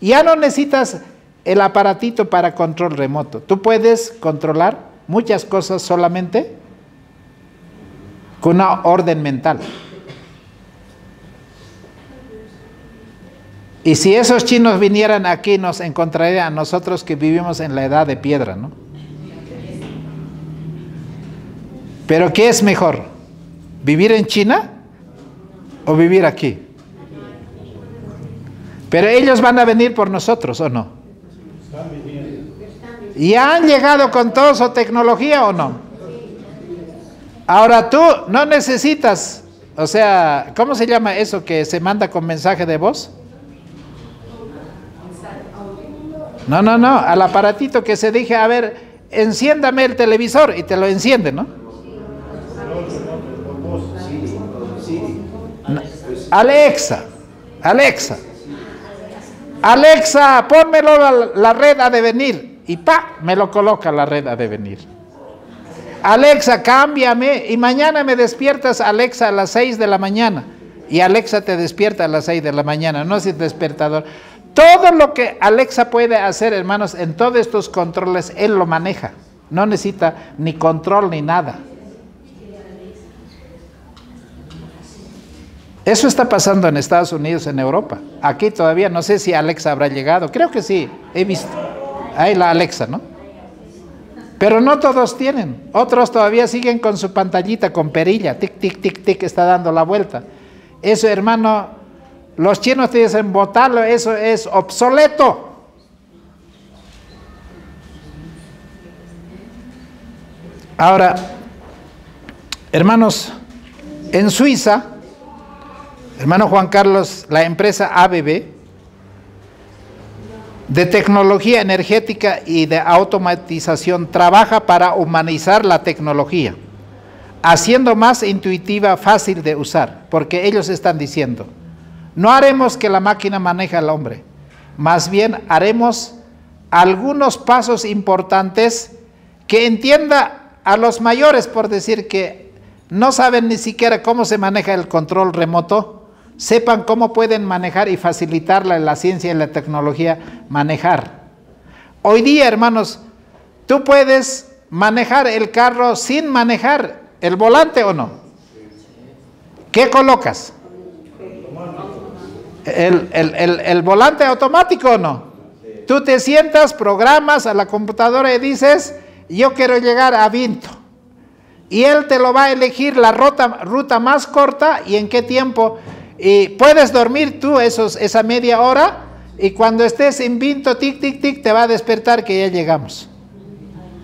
Ya no necesitas el aparatito para control remoto. Tú puedes controlar muchas cosas solamente con una orden mental. Y si esos chinos vinieran aquí, nos encontrarían a nosotros que vivimos en la edad de piedra, ¿no? Pero ¿qué es mejor? ¿Vivir en China o vivir aquí? Pero ellos van a venir por nosotros, ¿o no? ¿Y han llegado con toda su tecnología o no? Ahora tú no necesitas, o sea, ¿cómo se llama eso que se manda con mensaje de voz? No, al aparatito que se dije, a ver, enciéndame el televisor y te lo enciende, ¿no? Alexa, pónmelo la red ha de venir y me lo coloca la red ha de venir. Alexa, cámbiame y mañana me despiertas, Alexa, a las 6 de la mañana y Alexa te despierta a las 6 de la mañana, no es el despertador. Todo lo que Alexa puede hacer, hermanos, en todos estos controles, él lo maneja. No necesita ni control ni nada. Eso está pasando en Estados Unidos, en Europa. Aquí todavía no sé si Alexa habrá llegado. Creo que sí, he visto. Ahí la Alexa, ¿no? Pero no todos tienen. Otros todavía siguen con su pantallita, con perilla. Tic, tic, tic, tic, está dando la vuelta. Eso, hermano... Los chinos te dicen botarlo, eso es obsoleto. Ahora, hermanos, en Suiza, hermano Juan Carlos, la empresa ABB, de tecnología energética y de automatización, trabaja para humanizar la tecnología, haciendo más intuitiva, fácil de usar, porque ellos están diciendo, no haremos que la máquina maneje al hombre, más bien haremos algunos pasos importantes que entienda a los mayores, por decir que no saben ni siquiera cómo se maneja el control remoto, sepan cómo pueden manejar y facilitarla en la ciencia y la tecnología manejar. Hoy día, hermanos, tú puedes manejar el carro sin manejar el volante o no. ¿Qué colocas? ¿El volante automático o no? Tú te sientas, programas a la computadora y dices, yo quiero llegar a Vinto. Y él te lo va a elegir la ruta más corta y en qué tiempo. Y puedes dormir tú esa media hora y cuando estés en Vinto, tic, tic, tic, te va a despertar que ya llegamos.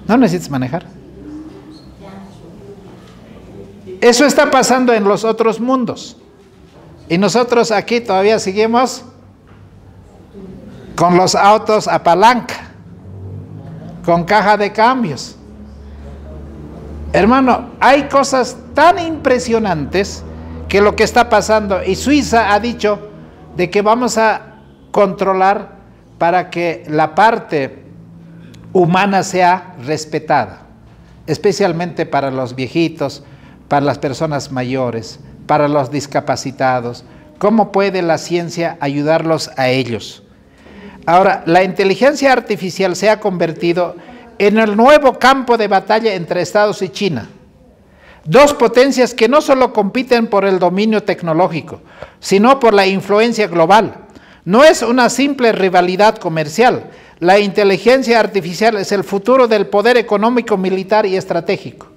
No necesitas manejar. Eso está pasando en los otros mundos. Y nosotros aquí todavía seguimos con los autos a palanca, con caja de cambios. Hermano, hay cosas tan impresionantes que lo que está pasando. Y Suiza ha dicho de que vamos a controlar para que la parte humana sea respetada. especialmente para los viejitos, para las personas mayores, para los discapacitados. ¿Cómo puede la ciencia ayudarlos a ellos? Ahora, la inteligencia artificial se ha convertido en el nuevo campo de batalla entre Estados y China. Dos potencias que no solo compiten por el dominio tecnológico, sino por la influencia global. No es una simple rivalidad comercial. La inteligencia artificial es el futuro del poder económico, militar y estratégico.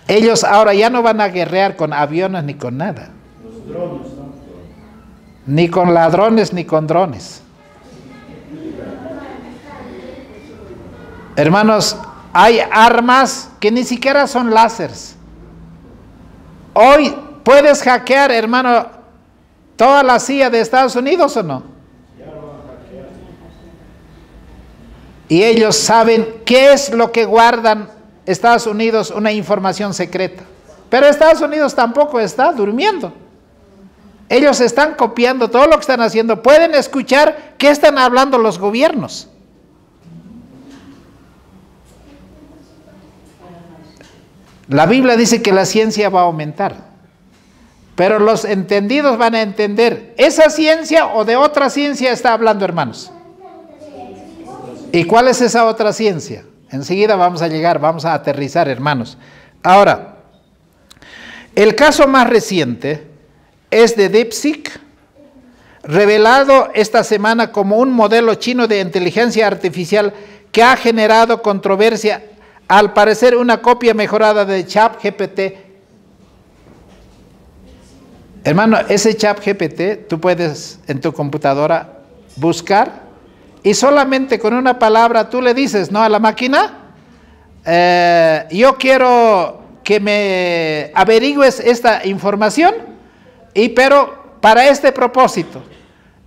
Ellos ahora ya no van a guerrear con aviones ni con nada. Los drones, ¿no? Ni con ladrones ni con drones. Hermanos, hay armas que ni siquiera son láseres. Hoy puedes hackear, hermano, toda la CIA de Estados Unidos, ¿o no? Y ellos saben qué es lo que guardan Estados Unidos, una información secreta. Pero Estados Unidos tampoco está durmiendo. Ellos están copiando todo lo que están haciendo. Pueden escuchar qué están hablando los gobiernos. La Biblia dice que la ciencia va a aumentar, pero los entendidos van a entender, ¿esa ciencia o de otra ciencia está hablando, hermanos? ¿Y cuál es esa otra ciencia? Enseguida vamos a llegar, vamos a aterrizar, hermanos. Ahora, el caso más reciente es de DeepSeek, revelado esta semana como un modelo chino de inteligencia artificial que ha generado controversia. Al parecer una copia mejorada de ChatGPT. Hermano, ese ChatGPT tú puedes en tu computadora buscar y solamente con una palabra tú le dices, ¿no?, a la máquina, yo quiero que me averigües esta información, pero para este propósito.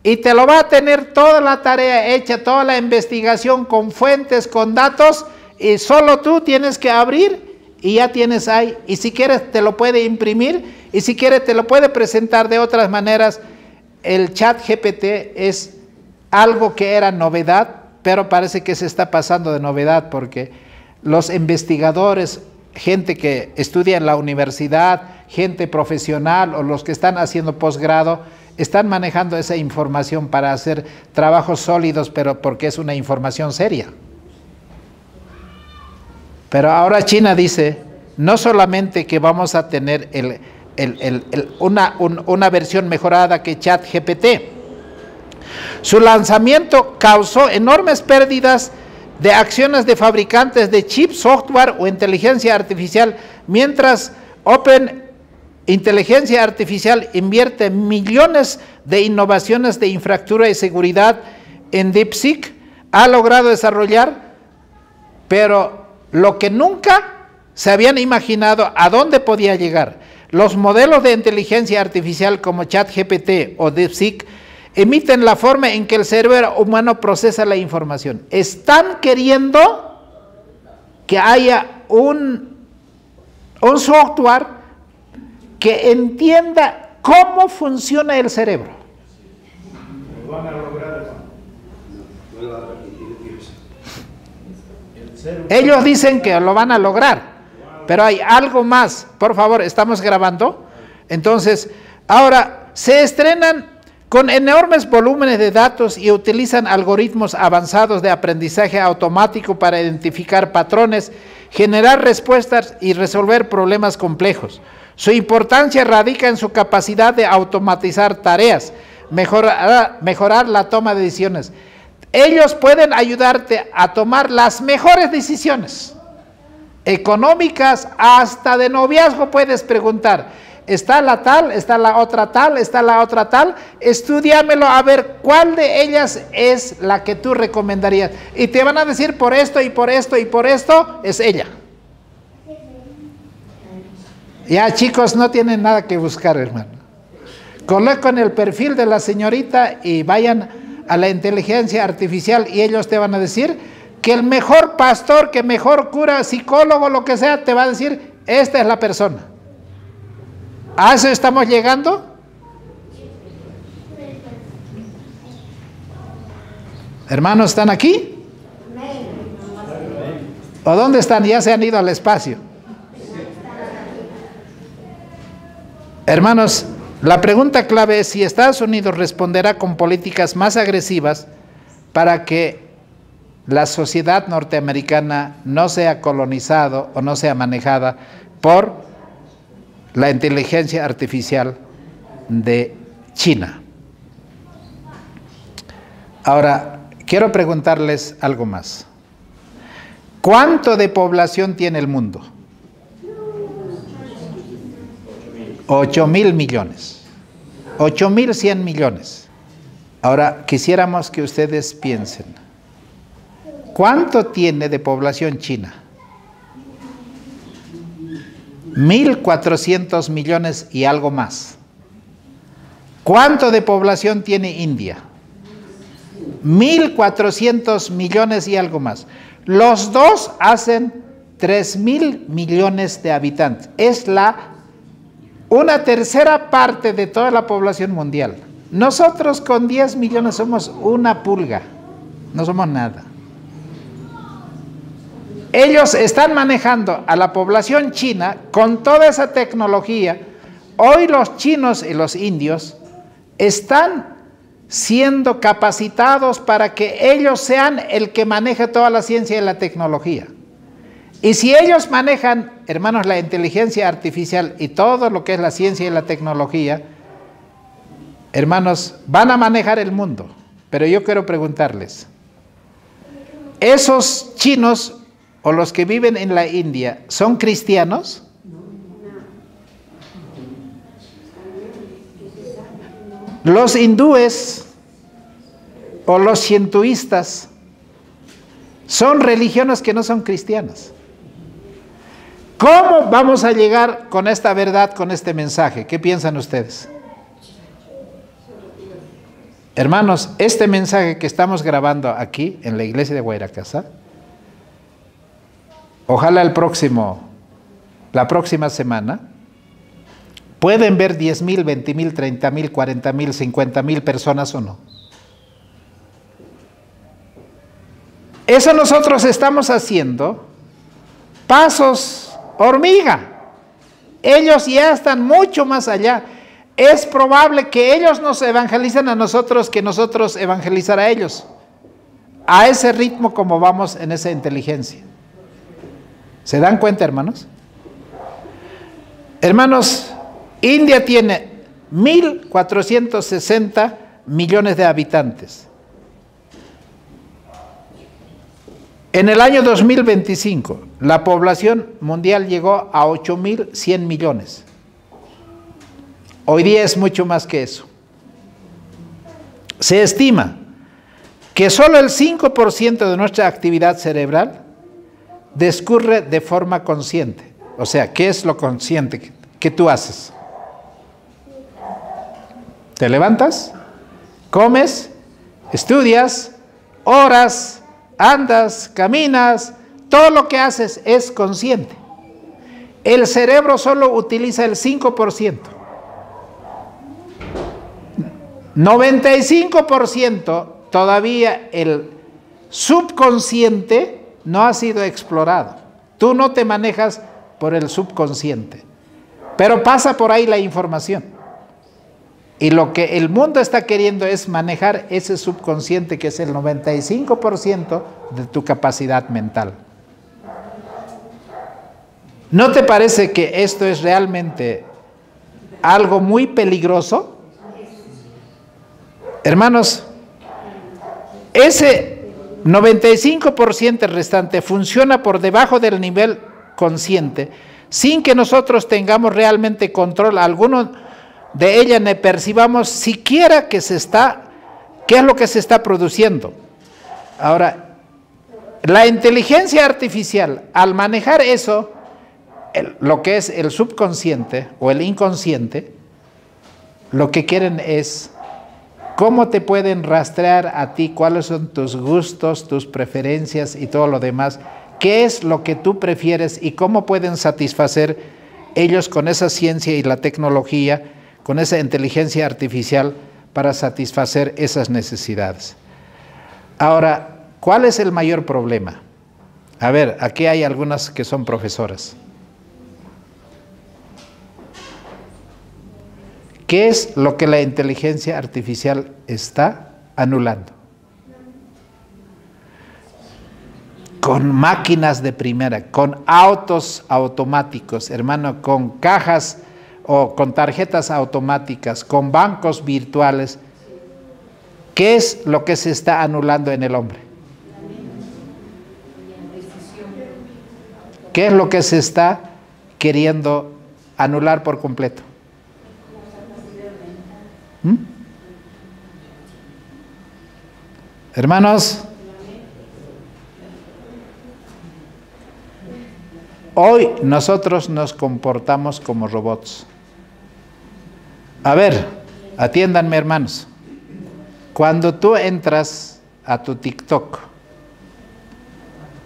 Y te lo va a tener toda la tarea hecha, toda la investigación con fuentes, con datos. Y solo tú tienes que abrir y ya tienes ahí. Y si quieres te lo puede imprimir y si quieres te lo puede presentar de otras maneras. El ChatGPT es algo que era novedad, pero parece que se está pasando de novedad porque los investigadores, gente que estudia en la universidad, gente profesional o los que están haciendo posgrado, están manejando esa información para hacer trabajos sólidos, pero porque es una información seria. Pero ahora China dice, no solamente que vamos a tener una versión mejorada que ChatGPT. Su lanzamiento causó enormes pérdidas de acciones de fabricantes de chips, software o inteligencia artificial, mientras Open Inteligencia Artificial invierte millones de innovaciones de infraestructura y seguridad en DeepSeek, ha logrado desarrollar, pero lo que nunca se habían imaginado a dónde podía llegar. Los modelos de inteligencia artificial como ChatGPT o DeepSeek emiten la forma en que el cerebro humano procesa la información. Están queriendo que haya un software que entienda cómo funciona el cerebro. Lo van a lograr. Ellos dicen que lo van a lograr, pero hay algo más. Por favor, ¿estamos grabando? Entonces, ahora se estrenan con enormes volúmenes de datos y utilizan algoritmos avanzados de aprendizaje automático para identificar patrones, generar respuestas y resolver problemas complejos. Su importancia radica en su capacidad de automatizar tareas, mejorar la toma de decisiones. Ellos pueden ayudarte a tomar las mejores decisiones económicas, hasta de noviazgo puedes preguntar, está la tal, está la otra tal, está la otra tal, estudiámelo a ver cuál de ellas es la que tú recomendarías. Y te van a decir por esto y por esto y por esto, es ella. Ya chicos, no tienen nada que buscar, hermano. Coloquen el perfil de la señorita y vayan a la inteligencia artificial y ellos te van a decir que el mejor pastor, que mejor cura, psicólogo, lo que sea, te va a decir, esta es la persona. ¿A eso estamos llegando? Hermanos, ¿están aquí? ¿O dónde están? Ya se han ido al espacio. Hermanos, la pregunta clave es si Estados Unidos responderá con políticas más agresivas para que la sociedad norteamericana no sea colonizada o no sea manejada por la inteligencia artificial de China. Ahora, quiero preguntarles algo más. ¿Cuánto de población tiene el mundo? 8.000 millones. 8.100 millones. Ahora, quisiéramos que ustedes piensen. ¿Cuánto tiene de población China? 1.400 millones y algo más. ¿Cuánto de población tiene India? 1.400 millones y algo más. Los dos hacen 3.000 millones de habitantes. Es una tercera parte de toda la población mundial. Nosotros con 10 millones somos una pulga, no somos nada. Ellos están manejando a la población china con toda esa tecnología. Hoy los chinos y los indios están siendo capacitados para que ellos sean el que maneje toda la ciencia y la tecnología. Y si ellos manejan, hermanos, la inteligencia artificial y todo lo que es la ciencia y la tecnología, hermanos, van a manejar el mundo. Pero yo quiero preguntarles, ¿esos chinos o los que viven en la India son cristianos? Los hindúes o los shintoístas son religiones que no son cristianas. ¿Cómo vamos a llegar con esta verdad, con este mensaje? ¿Qué piensan ustedes? Hermanos, este mensaje que estamos grabando aquí en la iglesia de Guairacasa, ojalá la próxima semana, pueden ver 10.000, 20.000, 30.000, 40.000, 50.000 personas o no. Eso nosotros estamos haciendo pasos hormiga. Ellos ya están mucho más allá. Es probable que ellos nos evangelicen a nosotros que nosotros evangelizar a ellos. A ese ritmo como vamos en esa inteligencia. ¿Se dan cuenta, hermanos? Hermanos, India tiene 1.460 millones de habitantes. En el año 2025, la población mundial llegó a 8.100 millones. Hoy día es mucho más que eso. Se estima que solo el 5% de nuestra actividad cerebral discurre de forma consciente. O sea, ¿qué es lo consciente que tú haces? Te levantas, comes, estudias, oras, andas, caminas, todo lo que haces es consciente. El cerebro solo utiliza el 5%. 95% todavía el subconsciente no ha sido explorado. Tú no te manejas por el subconsciente, pero pasa por ahí la información. Y lo que el mundo está queriendo es manejar ese subconsciente que es el 95% de tu capacidad mental. ¿No te parece que esto es realmente algo muy peligroso? Hermanos, ese 95% restante funciona por debajo del nivel consciente sin que nosotros tengamos realmente control alguno de ella, ni percibamos siquiera qué es lo que se está produciendo. Ahora, la inteligencia artificial, al manejar eso, lo que es el subconsciente o el inconsciente, lo que quieren es cómo te pueden rastrear a ti, cuáles son tus gustos, tus preferencias y todo lo demás, qué es lo que tú prefieres y cómo pueden satisfacer ellos con esa ciencia y la tecnología, con esa inteligencia artificial para satisfacer esas necesidades. Ahora, ¿cuál es el mayor problema? A ver, aquí hay algunas que son profesoras. ¿Qué es lo que la inteligencia artificial está anulando? Con máquinas de primera, con autos automáticos, hermano, con cajas o con tarjetas automáticas, con bancos virtuales. ¿Qué es lo que se está anulando en el hombre? ¿Qué es lo que se está queriendo anular por completo? Hermanos, hoy nosotros nos comportamos como robots. A ver, atiéndanme, hermanos. Cuando tú entras a tu TikTok,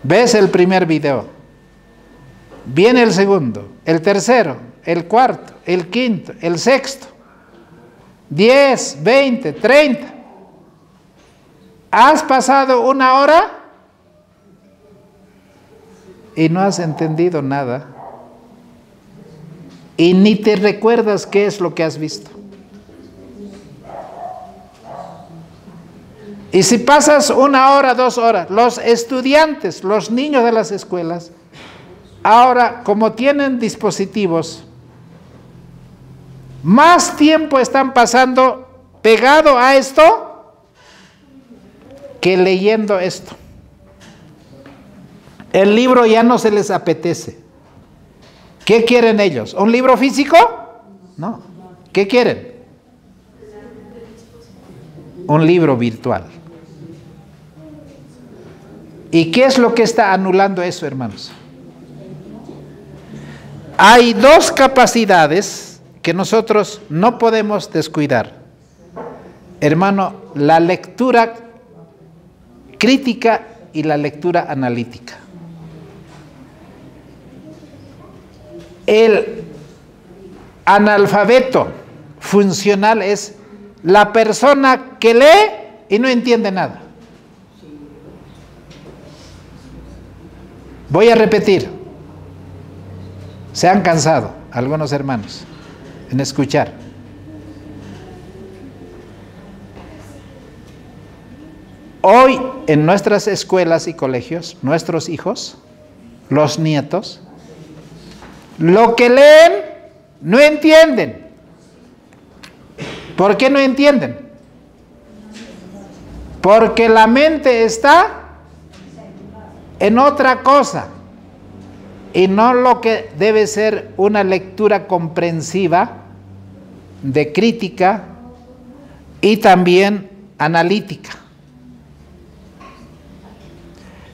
ves el primer video, viene el segundo, el tercero, el cuarto, el quinto, el sexto, 10, 20, 30. ¿Has pasado una hora? Y no has entendido nada. Y ni te recuerdas qué es lo que has visto. Y si pasas una hora, 2 horas, los estudiantes, los niños de las escuelas, ahora como tienen dispositivos, más tiempo están pasando pegado a esto que leyendo esto. El libro ya no se les apetece. ¿Qué quieren ellos? ¿Un libro físico? No. ¿Qué quieren? Un libro virtual. ¿Y qué es lo que está anulando eso, hermanos? Hay 2 capacidades que nosotros no podemos descuidar. Hermano, la lectura crítica y la lectura analítica. El analfabeto funcional es la persona que lee y no entiende nada. Voy a repetir. Se han cansado algunos hermanos en escuchar. Hoy en nuestras escuelas y colegios, nuestros hijos, los nietos, lo que leen no entienden. ¿Por qué no entienden? Porque la mente está en otra cosa y no lo que debe ser una lectura comprensiva, de crítica y también analítica.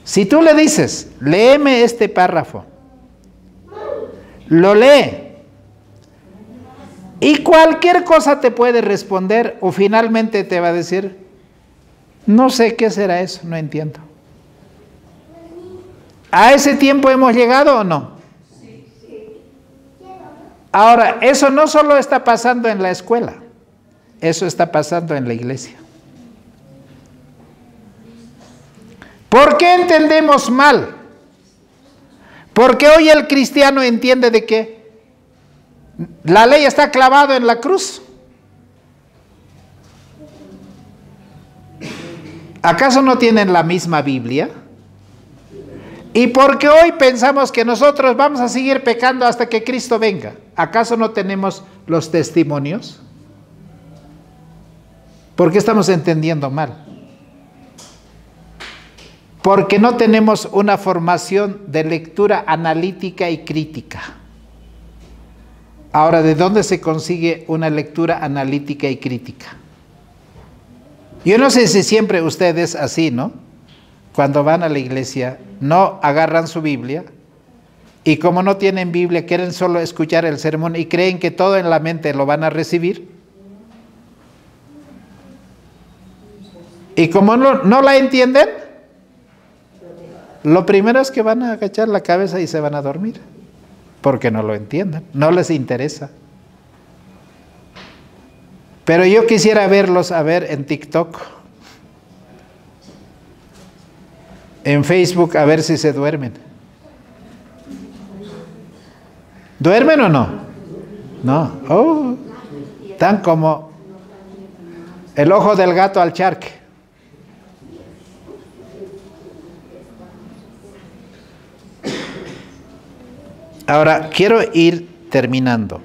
Si tú le dices, léeme este párrafo, lo lee y cualquier cosa te puede responder o finalmente te va a decir, no sé qué será eso, no entiendo. ¿A ese tiempo hemos llegado o no? Ahora, eso no solo está pasando en la escuela, eso está pasando en la iglesia. ¿Por qué entendemos mal? Porque hoy el cristiano entiende de que la ley está clavada en la cruz. ¿Acaso no tienen la misma Biblia? Y porque hoy pensamos que nosotros vamos a seguir pecando hasta que Cristo venga. ¿Acaso no tenemos los testimonios? ¿Por qué estamos entendiendo mal? Porque no tenemos una formación de lectura analítica y crítica. Ahora, ¿de dónde se consigue una lectura analítica y crítica? Yo no sé si siempre ustedes así, ¿no? Cuando van a la iglesia, no agarran su Biblia y como no tienen Biblia, quieren solo escuchar el sermón y creen que todo en la mente lo van a recibir. Y como no la entienden, lo primero es que van a agachar la cabeza y se van a dormir, porque no lo entienden, no les interesa. Pero yo quisiera verlos en TikTok. en Facebook a ver si se duermen. ¿Duermen o no? No. Oh, tan como el ojo del gato al charque. Ahora, quiero ir terminando.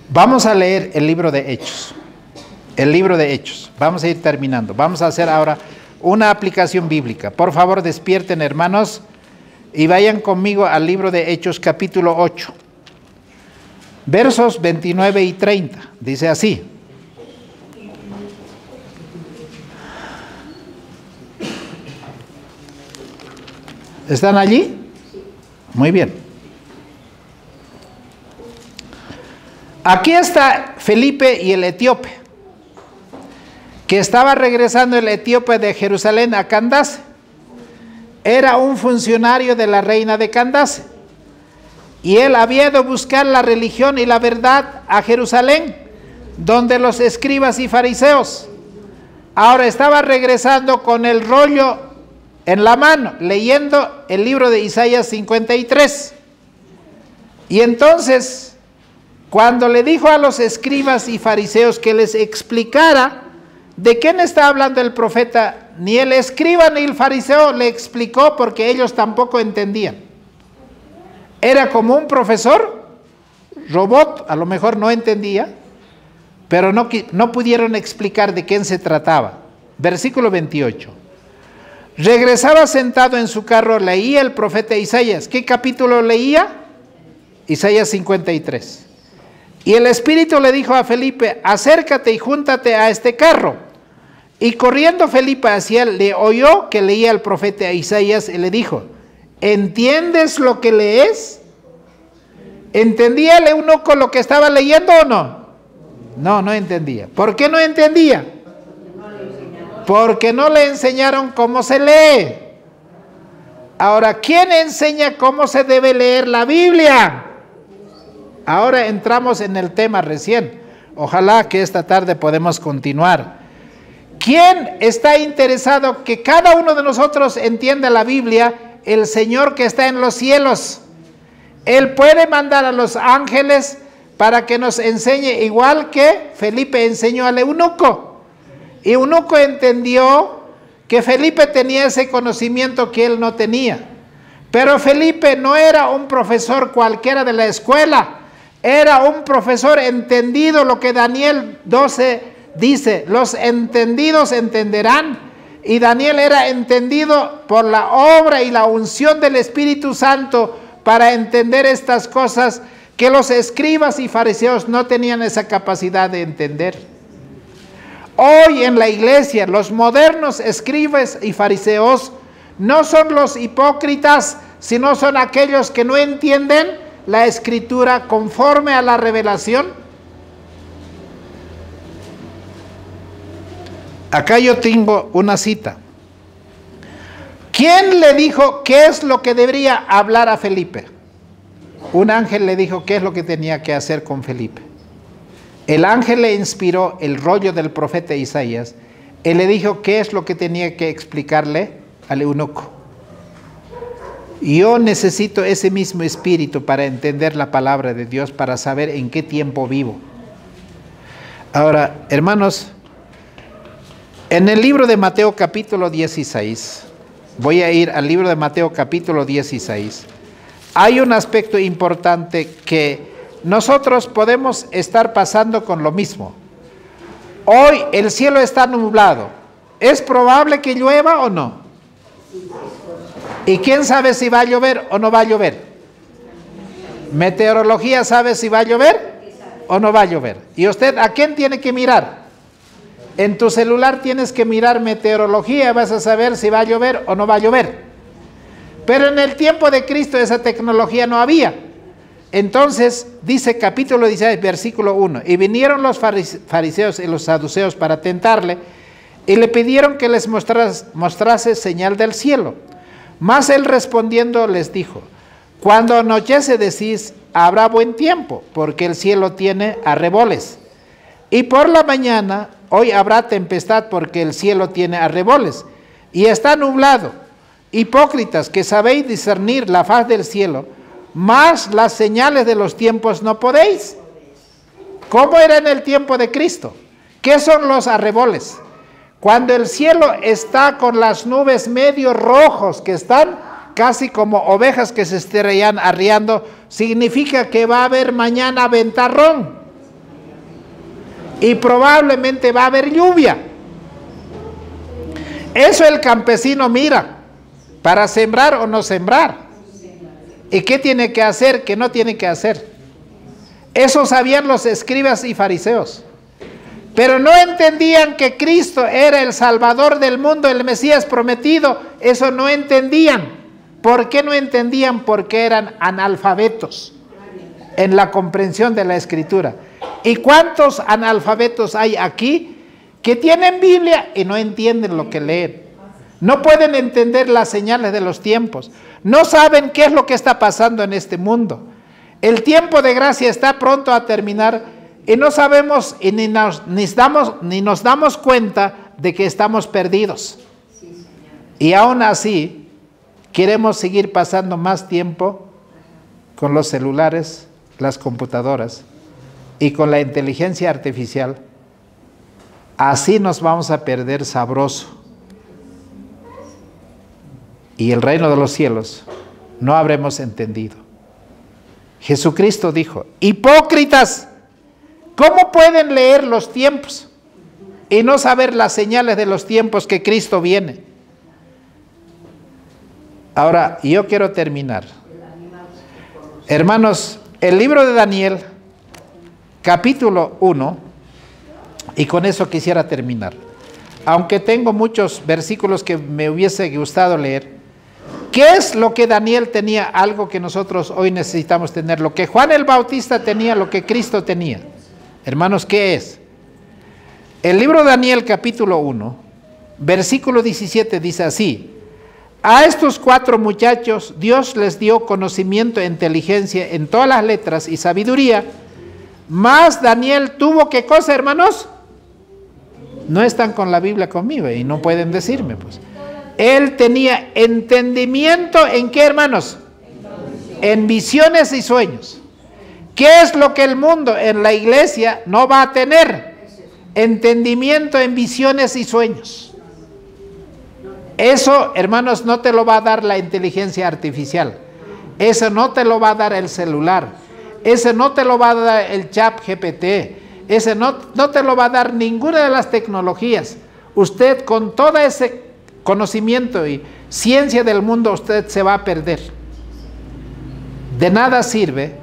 Vamos a leer el libro de Hechos. El libro de Hechos. Vamos a ir terminando. Vamos a hacer ahora una aplicación bíblica. Por favor, despierten, hermanos, y vayan conmigo al libro de Hechos, capítulo 8. Versos 29 y 30. Dice así. ¿Están allí? Muy bien. Aquí está Felipe y el etíope, que estaba regresando el etíope de Jerusalén a Candace. Era un funcionario de la reina de Candace, y él había ido a buscar la religión y la verdad a Jerusalén, donde los escribas y fariseos. Ahora estaba regresando con el rollo en la mano, leyendo el libro de Isaías 53. Y entonces, cuando le dijo a los escribas y fariseos que les explicara de quién está hablando el profeta, ni el escriba ni el fariseo le explicó, porque ellos tampoco entendían. Era como un profesor robot, a lo mejor no entendía, pero no pudieron explicar de quién se trataba. Versículo 28. Regresaba sentado en su carro, leía el profeta Isaías. ¿Qué capítulo leía? Isaías 53. Y el Espíritu le dijo a Felipe: acércate y júntate a este carro. Y corriendo Felipe hacia él, le oyó que leía el profeta Isaías y le dijo: ¿entiendes lo que lees? ¿Entendía el eunuco lo que estaba leyendo o no? No, no entendía. ¿Por qué no entendía? Porque no le enseñaron cómo se lee. Ahora, ¿quién enseña cómo se debe leer la Biblia? Ahora entramos en el tema recién. Ojalá que esta tarde podamos continuar. ¿Quién está interesado que cada uno de nosotros entienda la Biblia? El Señor que está en los cielos. Él puede mandar a los ángeles para que nos enseñe, igual que Felipe enseñó al eunuco. Y eunuco entendió que Felipe tenía ese conocimiento que él no tenía. Pero Felipe no era un profesor cualquiera de la escuela. Era un profesor entendido, lo que Daniel 12 dice: los entendidos entenderán. Y Daniel era entendido por la obra y la unción del Espíritu Santo para entender estas cosas que los escribas y fariseos no tenían esa capacidad de entender. Hoy en la iglesia, los modernos escribas y fariseos no son los hipócritas, sino son aquellos que no entienden la escritura conforme a la revelación. Acá yo tengo una cita. ¿Quién le dijo qué es lo que debería hablar a Felipe? Un ángel le dijo qué es lo que tenía que hacer con Felipe. El ángel le inspiró el rollo del profeta Isaías. Él le dijo qué es lo que tenía que explicarle al eunuco. Yo necesito ese mismo espíritu para entender la palabra de Dios, para saber en qué tiempo vivo. Ahora, hermanos, en el libro de Mateo capítulo 16, voy a ir al libro de Mateo capítulo 16, hay un aspecto importante que nosotros podemos estar pasando con lo mismo. Hoy el cielo está nublado. ¿Es probable que llueva o no? ¿Y quién sabe si va a llover o no va a llover? ¿Meteorología sabe si va a llover o no va a llover? ¿Y usted a quién tiene que mirar? En tu celular tienes que mirar meteorología, vas a saber si va a llover o no va a llover. Pero en el tiempo de Cristo esa tecnología no había. Entonces, dice capítulo 16, versículo 1, y vinieron los fariseos y los saduceos para tentarle, y le pidieron que les mostrase señal del cielo. Mas él respondiendo les dijo: cuando anochece decís, habrá buen tiempo, porque el cielo tiene arreboles. Y por la mañana hoy habrá tempestad porque el cielo tiene arreboles y está nublado. Hipócritas, que sabéis discernir la faz del cielo, mas las señales de los tiempos no podéis. ¿Cómo era en el tiempo de Cristo? ¿Qué son los arreboles? Cuando el cielo está con las nubes medio rojos, que están casi como ovejas que se estrellan arriando, significa que va a haber mañana ventarrón y probablemente va a haber lluvia. Eso el campesino mira para sembrar o no sembrar. ¿Y qué tiene que hacer? ¿Qué no tiene que hacer? Eso sabían los escribas y fariseos. Pero no entendían que Cristo era el Salvador del mundo, el Mesías prometido. Eso no entendían. ¿Por qué no entendían? Porque eran analfabetos en la comprensión de la Escritura. ¿Y cuántos analfabetos hay aquí que tienen Biblia y no entienden lo que leen? No pueden entender las señales de los tiempos. No saben qué es lo que está pasando en este mundo. El tiempo de gracia está pronto a terminar y no sabemos y ni nos damos cuenta de que estamos perdidos. Y aún así, queremos seguir pasando más tiempo con los celulares, las computadoras y con la inteligencia artificial. Así nos vamos a perder sabroso. Y el reino de los cielos no habremos entendido. Jesucristo dijo: hipócritas, ¿cómo pueden leer los tiempos y no saber las señales de los tiempos que Cristo viene? Ahora, yo quiero terminar. Hermanos, el libro de Daniel, capítulo 1, y con eso quisiera terminar. Aunque tengo muchos versículos que me hubiese gustado leer, ¿qué es lo que Daniel tenía? Algo que nosotros hoy necesitamos tener. Lo que Juan el Bautista tenía, lo que Cristo tenía. Hermanos, ¿qué es? El libro de Daniel, capítulo 1, versículo 17, dice así: a estos 4 muchachos Dios les dio conocimiento e inteligencia en todas las letras y sabiduría, mas Daniel tuvo, ¿qué cosa, hermanos? No están con la Biblia conmigo y no pueden decirme, pues. Él tenía entendimiento ¿en qué, hermanos? En visiones y sueños. ¿Qué es lo que el mundo en la iglesia no va a tener? Entendimiento en visiones y sueños. Eso, hermanos, no te lo va a dar la inteligencia artificial. Eso no te lo va a dar el celular. Eso no te lo va a dar el chat GPT. Ese no te lo va a dar ninguna de las tecnologías. Usted con todo ese conocimiento y ciencia del mundo, usted se va a perder. De nada sirve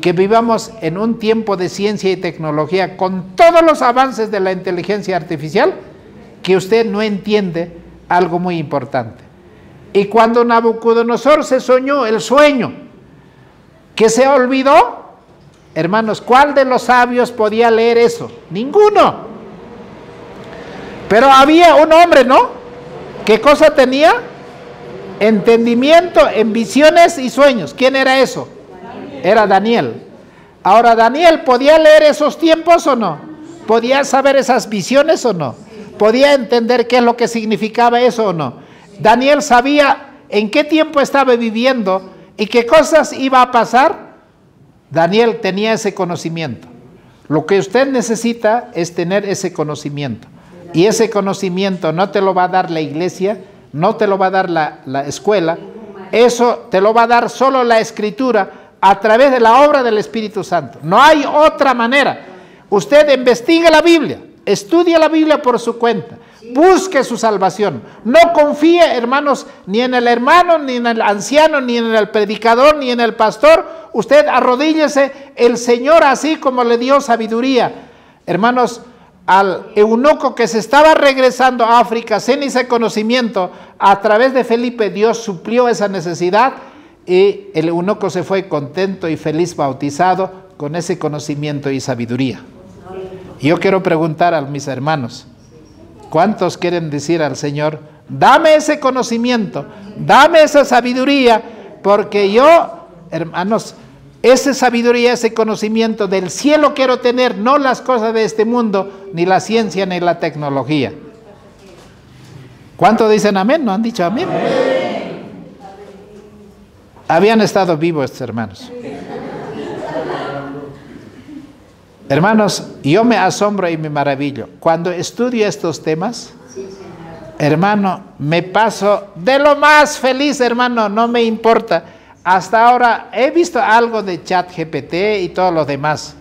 que vivamos en un tiempo de ciencia y tecnología con todos los avances de la inteligencia artificial, que usted no entiende algo muy importante. Y cuando Nabucodonosor se soñó el sueño, que se olvidó, hermanos, ¿cuál de los sabios podía leer eso? Ninguno. Pero había un hombre, ¿no? ¿Qué cosa tenía? Entendimiento en visiones y sueños. ¿Quién era eso? Era Daniel. Ahora, ¿Daniel podía leer esos tiempos o no? ¿Podía saber esas visiones o no? ¿Podía entender qué es lo que significaba eso o no? Daniel sabía en qué tiempo estaba viviendo y qué cosas iba a pasar. Daniel tenía ese conocimiento. Lo que usted necesita es tener ese conocimiento. Y ese conocimiento no te lo va a dar la iglesia, no te lo va a dar la escuela. Eso te lo va a dar solo la Escritura a través de la obra del Espíritu Santo. No hay otra manera. Usted investigue la Biblia, estudie la Biblia por su cuenta, busque su salvación. No confíe, hermanos, ni en el hermano, ni en el anciano, ni en el predicador, ni en el pastor. Usted arrodíllese, el Señor así como le dio sabiduría, hermanos, al eunuco que se estaba regresando a África sin ese conocimiento, a través de Felipe Dios suplió esa necesidad y el eunuco se fue contento y feliz bautizado con ese conocimiento y sabiduría. Yo quiero preguntar a mis hermanos, ¿cuántos quieren decir al Señor, dame ese conocimiento, dame esa sabiduría, porque yo, hermanos, Esa sabiduría, ese conocimiento del cielo quiero tener, no las cosas de este mundo, ni la ciencia, ni la tecnología. ¿Cuántos dicen amén? ¿No han dicho amén? Habían estado vivos estos hermanos. Hermanos, yo me asombro y me maravillo. Cuando estudio estos temas, hermano, me paso de lo más feliz, hermano, no me importa. Hasta ahora he visto algo de ChatGPT y todo lo demás.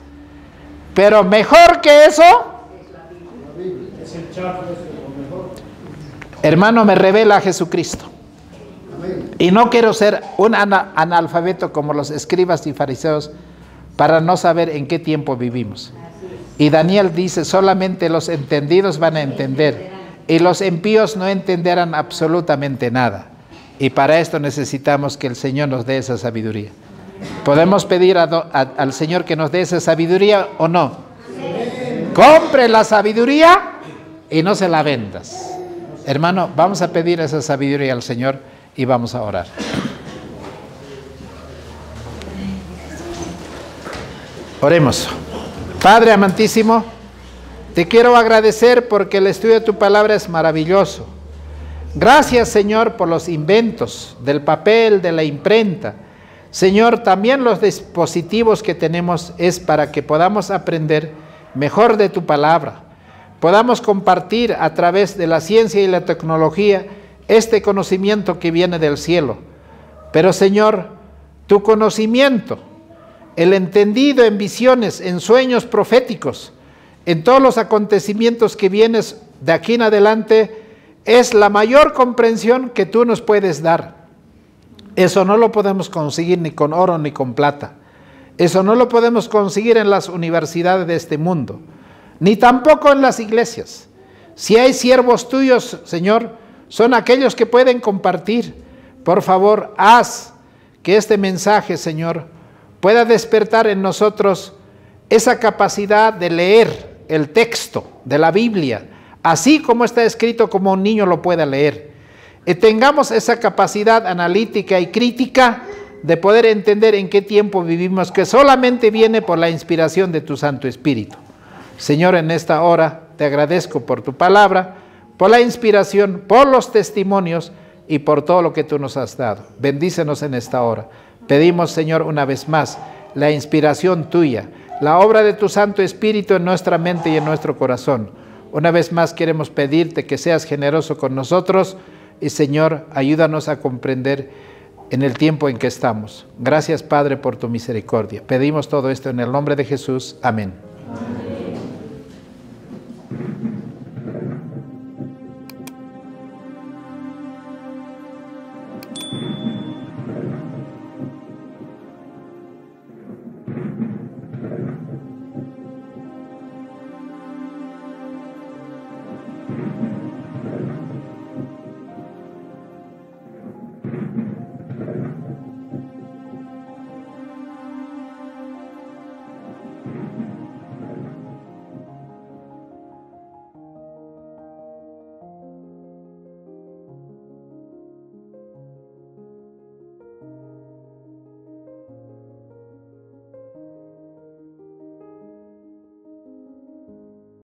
Pero mejor que eso, Es el chat, es lo mejor. hermano, me revela a Jesucristo. Y no quiero ser un analfabeto como los escribas y fariseos para no saber en qué tiempo vivimos. Y Daniel dice, solamente los entendidos van a entender, y los impíos no entenderán absolutamente nada. Y para esto necesitamos que el Señor nos dé esa sabiduría. ¿Podemos pedir al Señor que nos dé esa sabiduría o no? Compre la sabiduría y no se la vendas. Hermano, vamos a pedir esa sabiduría al Señor y vamos a orar. Oremos. Padre amantísimo, te quiero agradecer porque el estudio de tu palabra es maravilloso. Gracias, Señor, por los inventos del papel, de la imprenta. Señor, también los dispositivos que tenemos es para que podamos aprender mejor de tu palabra. Podamos compartir a través de la ciencia y la tecnología este conocimiento que viene del cielo. Pero, Señor, tu conocimiento, el entendido en visiones, en sueños proféticos, en todos los acontecimientos que vienes de aquí en adelante, es la mayor comprensión que tú nos puedes dar. Eso no lo podemos conseguir ni con oro ni con plata. Eso no lo podemos conseguir en las universidades de este mundo, ni tampoco en las iglesias. Si hay siervos tuyos, Señor, son aquellos que pueden compartir. Por favor, haz que este mensaje, Señor, pueda despertar en nosotros esa capacidad de leer el texto de la Biblia, así como está escrito, como un niño lo pueda leer. Y tengamos esa capacidad analítica y crítica de poder entender en qué tiempo vivimos, que solamente viene por la inspiración de tu Santo Espíritu. Señor, en esta hora te agradezco por tu palabra, por la inspiración, por los testimonios y por todo lo que tú nos has dado. Bendícenos en esta hora. Pedimos, Señor, una vez más, la inspiración tuya, la obra de tu Santo Espíritu en nuestra mente y en nuestro corazón. Una vez más queremos pedirte que seas generoso con nosotros y, Señor, ayúdanos a comprender en el tiempo en que estamos. Gracias, Padre, por tu misericordia. Pedimos todo esto en el nombre de Jesús. Amén.